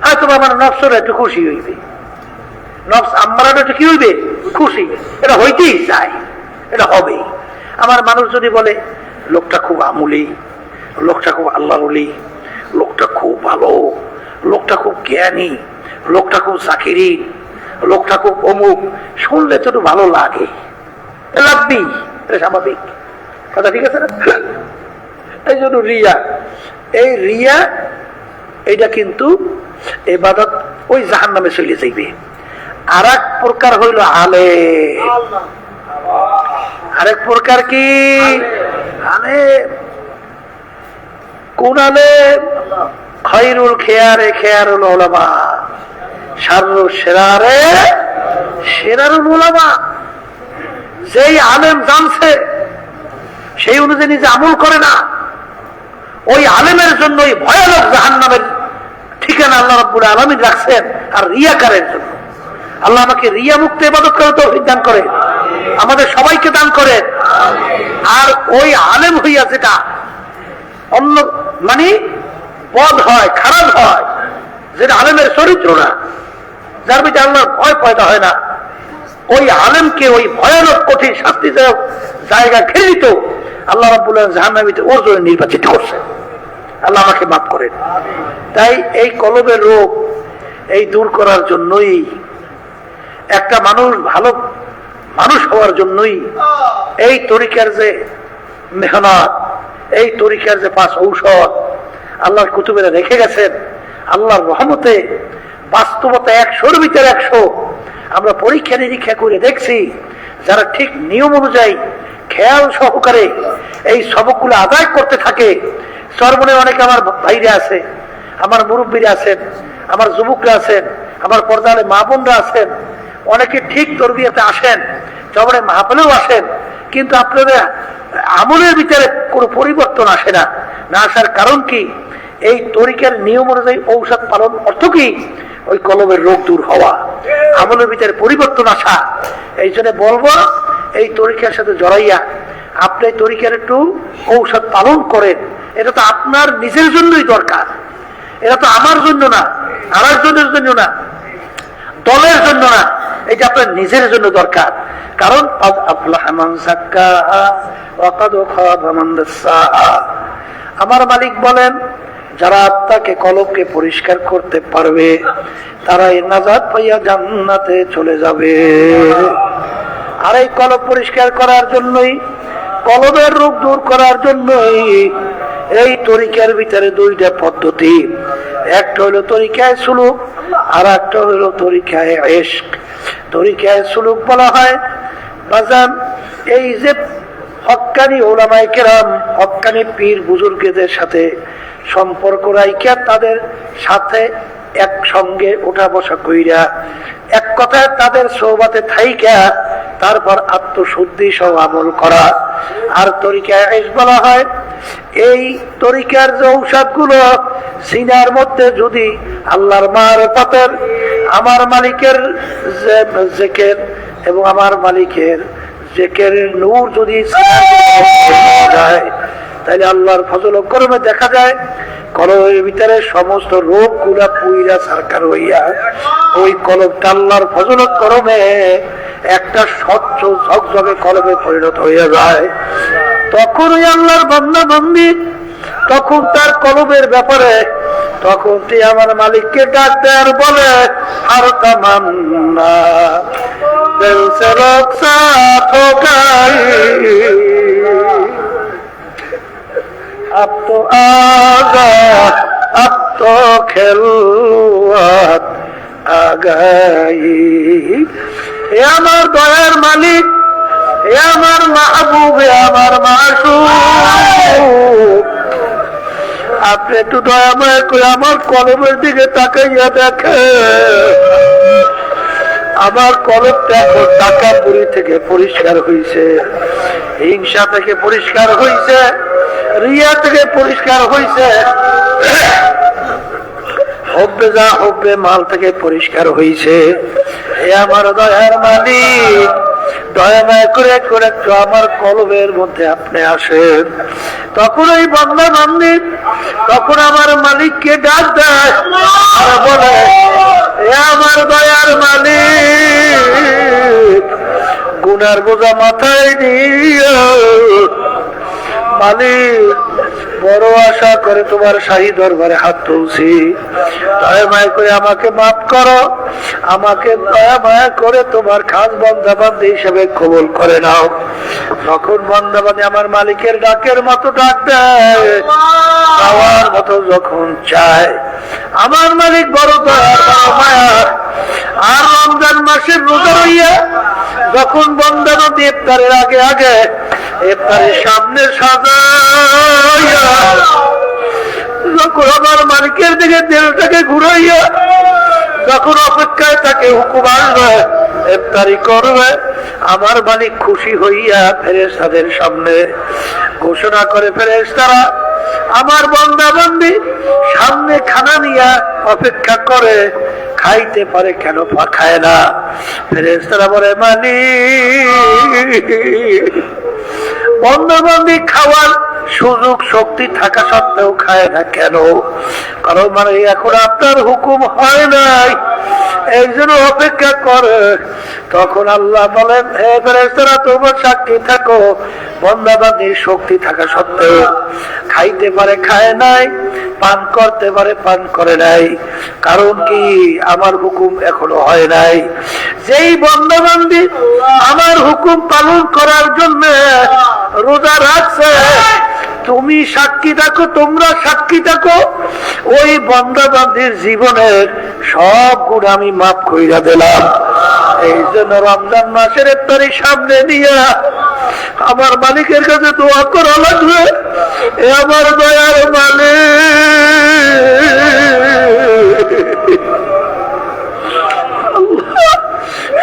হয়তো আমার নফসরা একটু খুশি হইবে, নফস আম্মারাটা একটু কি হইবে, খুশি। এটা হইতেই চাই, এটা হবে। আমার মানুষ যদি বলে লোকটা খুব আমুলি, লোকটা খুব আল্লাহর ওলি, লোকটা খুব ভালো, লোকটা খুব জ্ঞানী, লোকটা খুব জাকিরি, লোকটা খুব অমুক, শুনলে তো একটু ভালো লাগে, লাগবেই, এটা স্বাভাবিক কথা, ঠিক আছে না? এই জন্য রিয়া, এই রিয়া এইটা কিন্তু ইবাদত ওই জাহান্নামে চলে যাইবে। আর এক প্রকার হইল আলেম, আরেক প্রকার কি আলেম। কোন আলেম? খায়রুল খেয়ারে খেয়ারুল উলামা, শাররুল শিরারে শিরারুল উলামা। যেই আলেম জানছে সেই অনুযায়ী নিজে আমল করে না, ওই আলেমের জন্য ওই ভয়ানক জাহান্নামের ঠিকানা আল্লাহ রাব্বুল আলামিন রাখছেন। আর রিয়াকারের জন্য আল্লাহ আমাকে রিয়া মুক্ত ইবাদত করার তৌফিক দান করে, আমাদের সবাইকে দান করে। আর ওই আলেম হইয়া যেটা অন্য মানে বদ হয়, খারাপ হয়, যেটা আলেমের চরিত্র না, যার ভিতরে আল্লাহর ভয় পয়দা হয় না, ওই আলেমকে ওই ভয়ানক কঠিন শাস্তিদায়ক জায়গা ঘিরে দিত আল্লাহ রাব্বুল আলামিন জাহান্নামীতে ওর জন্য নির্বাচিত করছে। আল্লাহ আমাকে মাফ করেন। তাই এই কলবের রোগ এই দূর করার জন্যই, একটা মানুষ ভালো মানুষ হওয়ার জন্যই এই তরিকার যে মেহনত, এই তরিকার যে 5 ঔষধ আল্লাহর কুতুবেরা রেখে গেছেন, আল্লাহর রহমতে বাস্তবতা 100-র ভিতরে 100 আমরা পরীক্ষা নিরীক্ষা করে দেখছি। যারা ঠিক নিয়ম অনুযায়ী খেয়াল সহকারে এই সবকগুলো আদায় করতে থাকে, চরমনে অনেকে আমার ভাইরা আছে, আমার মুরব্বীরা আছেন, আমার যুবকরা আছেন, আমার পর্দালে মা বোনরা আছেন, অনেকে ঠিক তরবিয়াতে আসেন, চরমনে মাহফিলেও আসেন, কিন্তু আপনাদের আমলের ভিতরে কোনো পরিবর্তন আসে না। না আসার কারণ কি? এই তরিকার নিয়ম অনুযায়ী ঔষধ পালন অর্থ কি? ওই কলবের রোগ দূর হওয়া, আমলের ভিতরে পরিবর্তন আসা। এই জন্য বলবো, এই তরিকার সাথে জড়াইয়া আপনি তরিকার একটু ঔষধ পালন করেন। এটা তো আপনার নিজের জন্যই দরকার, এটা তো আমার জন্য না, আর একজনের জন্য না, দলের জন্য না, এটা আপনার নিজের জন্য দরকার। কারণ আমার মালিক বলেন, যারা আত্মাকে কলবকে পরিষ্কার করতে পারবে তারা এই নাজাত পাইয়া জান্নাতে চলে যাবে। আর এই কলব পরিষ্কার করার জন্যই, কলবের রোগ দূর করার জন্যই এই তরিকার ভিতরে 2টা পদ্ধতি। একটা হলো তরিকায় সুলুক, আর একটা হলো তরিকায় ইশক। তরিকায় সুলুক বলা হয় বাজান এই যে হক্কানি ওলামায়ে কেরাম, হক্কানি পীর বুজুর্গদের সাথে সম্পর্ক রাইখা তাদের সাথে একসঙ্গে ওঠা বসা কইরা, এক কথায় তাদের সোহবতে থাইকা তারপর আত্মশুদ্ধি সহ আমল করা। আর তরিকায় ইশক বলা হয় এই তরিকার যে ঔষধগুলো সিনার মধ্যে যদি আল্লাহর মারফতের, আমার মালিকের জিকির এবং আমার মালিকের জিকিরের নূর যদি যায়, তাহলে আল্লাহর ফজল ও করমে দেখা যায় কলবের ভিতরে সমস্ত রোগ গুলা পুইরা সরকার হইয়া ওই কলবটা আল্লাহর ফজল ও করমে একটা স্বচ্ছ ঝকঝকে কলবে পরিণত হইয়া যায়। তখন ওই আল্লাহর বান্দা বান্দি তখন তার কলবের ব্যাপারে তখন তুই আমার মালিককে ডাক দেয় আর বলে, আর তামান্না দিল সে রুখসাত হো গই, अब तो आगा, अब तो खेलवात आ गई। এ আমার দয়ার মালিক, এ আমার মাহবুব, এ আমার মাসুক, আপনি একটু দয়াময় করে আমার কলমের দিকে তাকাইয়া দেখে। আমার কলবটা এখন টাকাপুরি থেকে পরিষ্কার হয়েছে, হিংসা থেকে পরিষ্কার হয়েছে, রিয়া থেকে পরিষ্কার হয়েছে, হব্বে যা হব্বে মাল থেকে পরিষ্কার হয়েছে। এ আমার দয়ার মালিক, দয়াময় করে করে একটু আমার কলবের মধ্যে আপনি আসেন। তখন ওই বান্দা বান্দি তখন আমার মালিককে ডাক দেয় আর বলে, এ আমার দয়ার মালিক, গুনার বোঝা মাথায় নিয়ে মালিক বড় আশা করে তোমার শাহী দরবারে হাত তুলছি, দয়া মায়া করে আমাকে মাফ করো, আমাকে দয়া মায়া করে তোমার খাস বান্দাবান্দি হিসেবে কবুল করে নাও। তখন বান্দাবান্দি আমার মালিকের ডাকের মতো ডাক দেয়, খাওয়ার মতো যখন চায়, আমার মালিক বড় দয়ার বড় মায়ার। আর রমজান মাসের রোজা রইয়া যখন বান্দাবান্দি ইফতারের আগে আগে ইফতারের সামনে সাজাইয়া যখন আমার মালিকের দিকে দিলটাকে ঘুরাইয়া যখন অপেক্ষায় তাকে হুকুম আসবে ইফতারি করবে, আমার মালিক খুশি হইয়া ফেরেশতাদের সামনে ঘোষণা করে, ফেরেশতারা আমার বান্দা বান্দি সামনে খানা নিয়া অপেক্ষা করে, খাইতে পারে কেন খায় না? ফেরেশতারা বলে, মালিক বান্দা-বান্দি খাওয়ার সুযোগ শক্তি থাকা সত্ত্বেও খায় না কেন? কারণ মানে এখন আপনার হুকুম হয় নাই, এই জন্য অপেক্ষা করে। তখন আল্লাহ বলেন, হে ফেরেশতারা তোমরা সাক্ষী থাকো, বান্দা বান্দির শক্তি থাকা সত্ত্বেও খাইতে পারে খায় নাই, পান করতে পারে পান করে নাই। কারণ কি? আমার হুকুম এখনো হয় নাই। যেই বান্দা বান্দি আমার হুকুম পালন করার জন্য রোজা রাখছে, তুমি সাক্ষী থাকো, তোমরা সাক্ষী থাকো, ওই বান্দা বান্দির জীবনের সব গুণ আমি মাফ কইরা দিলাম। এই জন্য রমজান মাসের ইফতারি সামনে নিয়ে আমার মালিকের কাছে দোয়া করা লাগবে, এ আমার দয়ার মালিক,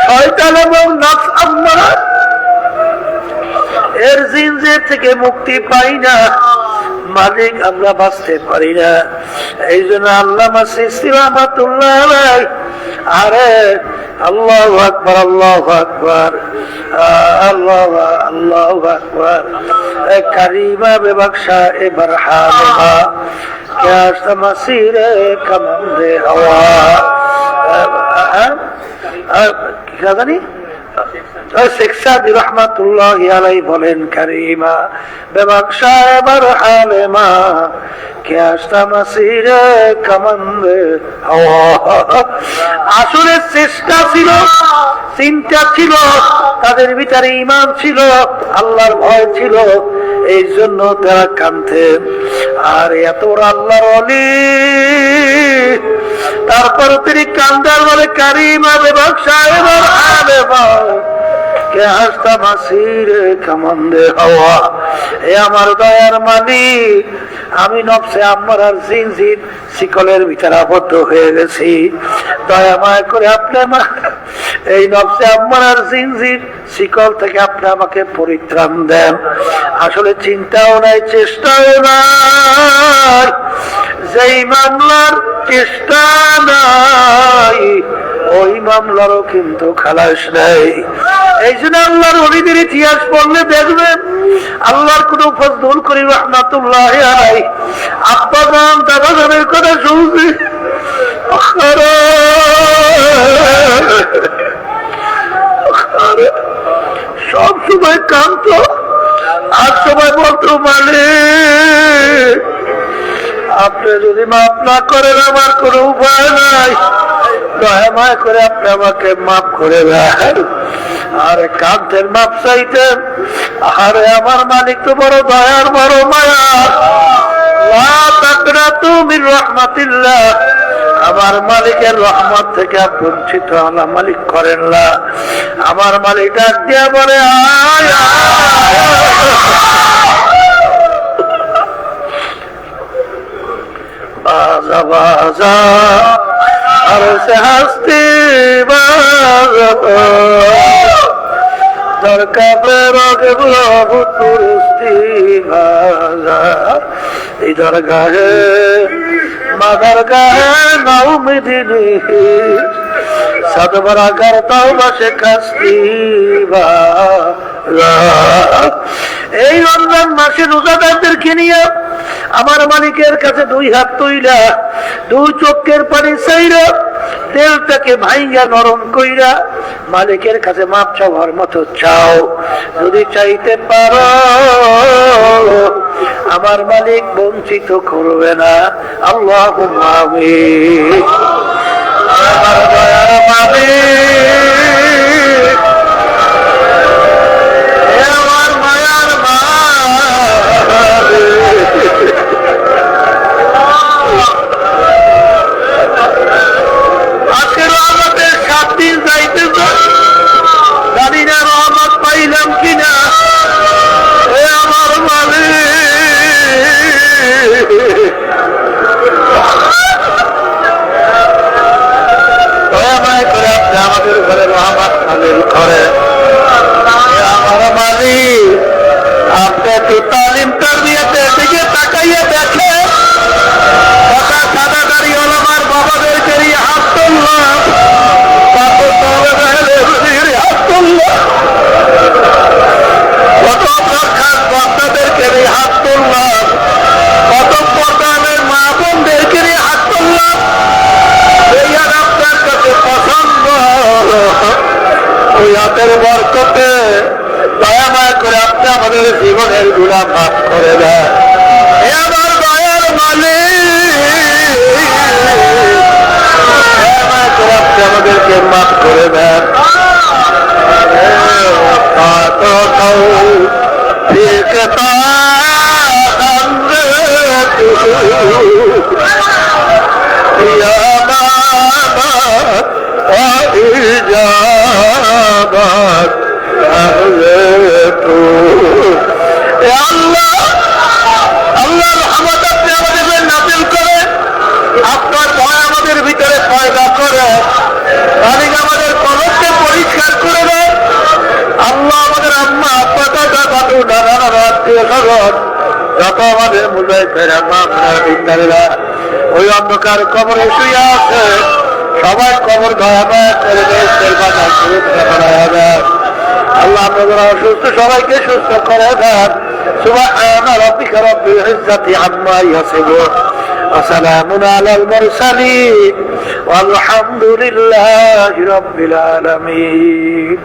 শয়তান এবং নফস আম্মারা এর জিনজির থেকে মুক্তি পাই না মালিক, আমরা বাঁচতে পারি না। এই জন্য আল্লামা সিস্তি রাহমাতুল্লাহ আলাইহি, আরে আল্লাহু আকবার, আল্লাহু আকবার, আল্লাহু আকবার, কারিমা বেবখশা এ বরহামা क्या समसीर कमंदे हवा, क्या জানি বলেন, কারিমা বেবখশা এ বরহামা क्या समसीर कमंदे हवा। আসলে চেষ্টা ছিল, চিন্তা ছিল, তাদের ভিতরে ঈমান ছিল, আল্লাহর ভয় ছিল, এই জন্য তারা কাঁদতেন। আর এত আল্লাহর ওলি, তারপর তিনি কান্দার বলে কারিমা বেবখশা এ বরহামা কে হাসতা মাসির কামন্দে হওয়া। এ আমার দয়ার মালিক, আমি নফসে আম্মারার জিনজির শিকলের ভিতরে আবদ্ধ হয়ে গেছি, দয়া মায়া করে আপনি এই নফসে আম্মারার জিনজির শিকল থেকে আপনি আমাকে পরিত্রাণ দেন। আসলে চিন্তাও নাই, চেষ্টাও নাই, যেই মামলার চেষ্টা নাই ওই মামলারও কিন্তু খালাস নাই। এই জন্য আল্লাহর ওলিদের ইতিহাস পড়লে দেখবেন, আল্লাহর কোন ফজলুল করিম রাহমাতুল্লাহ আলাইহি আব্বা জান দাদা জানের কথা শুনছি, সব সময় কান্ত, আর সময় বলতো মালিক আপনি যদি মাফ না করেন আমার কোনো উপায় নাই, দয়া মায়া করে আপনি আমাকে মাফ করে দেন। আর কান্তের মাপ চাইতেন, আরে আমার মালিক তো বড় দয়ার, বড় মায়া, লা তাকনাতু মির রাহমাতিল্লাহ, আমার মালিকের রহমত থেকে বঞ্চিত আল্লাহ মালিক করেন না। আমার মালিক ডাক দিয়া বলে, আয় বাজা বাজা আর সে হাসতে বাজা দরকার ইধর গাহে মাদার গাহে নাও মেদিনী সদবরা করতাও বসে কাস্তি। এই রমজান মাসে রোজাদারদেরকে নিয়ে আমার মালিকের কাছে দুই হাত তুইলা, দুই চোখের পানি চাইরা, তেলটাকে ভাইয়া নরম কইরা মালিকের কাছে মাপ চাওয়ার মতো চাও। যদি চাইতে পারো আমার মালিক বঞ্চিত করবে না। আল্লাহুম্মা আমিন। আমার দয়ার মালিক, আমার মায়ার মালিক, আজকে রহমতের 7 দিন যাইতেছ, জানি না রহমত পাইলাম কিনা। আমার মালিক দয়া মায়া করে আপনি আমাদের ঘরে রহমত নাজিল করে। আমার মালিক আপনি একটু তালিম তারবিয়াতের দিকে তাকাইয়া দেখে, সাদা দাড়ি ওলামার বাবাদেরকে হাত তুললাম, কত হাত তুললাম, কত প্রখ্যাত বক্তাদেরকে হাত তুললাম, কত পর্দানের মা বোনদেরকে হাত তুললাম। আপনার কাছে পছন্দ বরকতে দয়া মায়া করে আপনি আমাদের জীবনের গুনাহ মাফ করে দেন। হে আমার দয়ার মালিক, দয়া মায়া করে আপনি আমাদেরকে মাফ করে দেন। আপনার ভয় আমাদের ভিতরে পয়দা করে আমাদের কলমকে পরিষ্কার করে দেন। আল্লাহ আমাদের আম্মা আব্বা দাদা দাদু নানা নানা আত্মীয় স্বজন যত আমাদের মুজাহিদের বিদ্যালয়রা ওই অন্ধকার কবরে শুয়ে আছে, সবাই কবর দয়া করে আল্লাহ আপনাদের অসুস্থ সবাইকে সুস্থ করে দেন। সুবহান রাব্বিকা রাব্বিল ইজ্জাতি আম্মা ইয়াসিফুন ওয়া সালামুন আলাল মুরসালিন ওয়ালহামদুলিল্লাহি রাব্বিল আলামিন।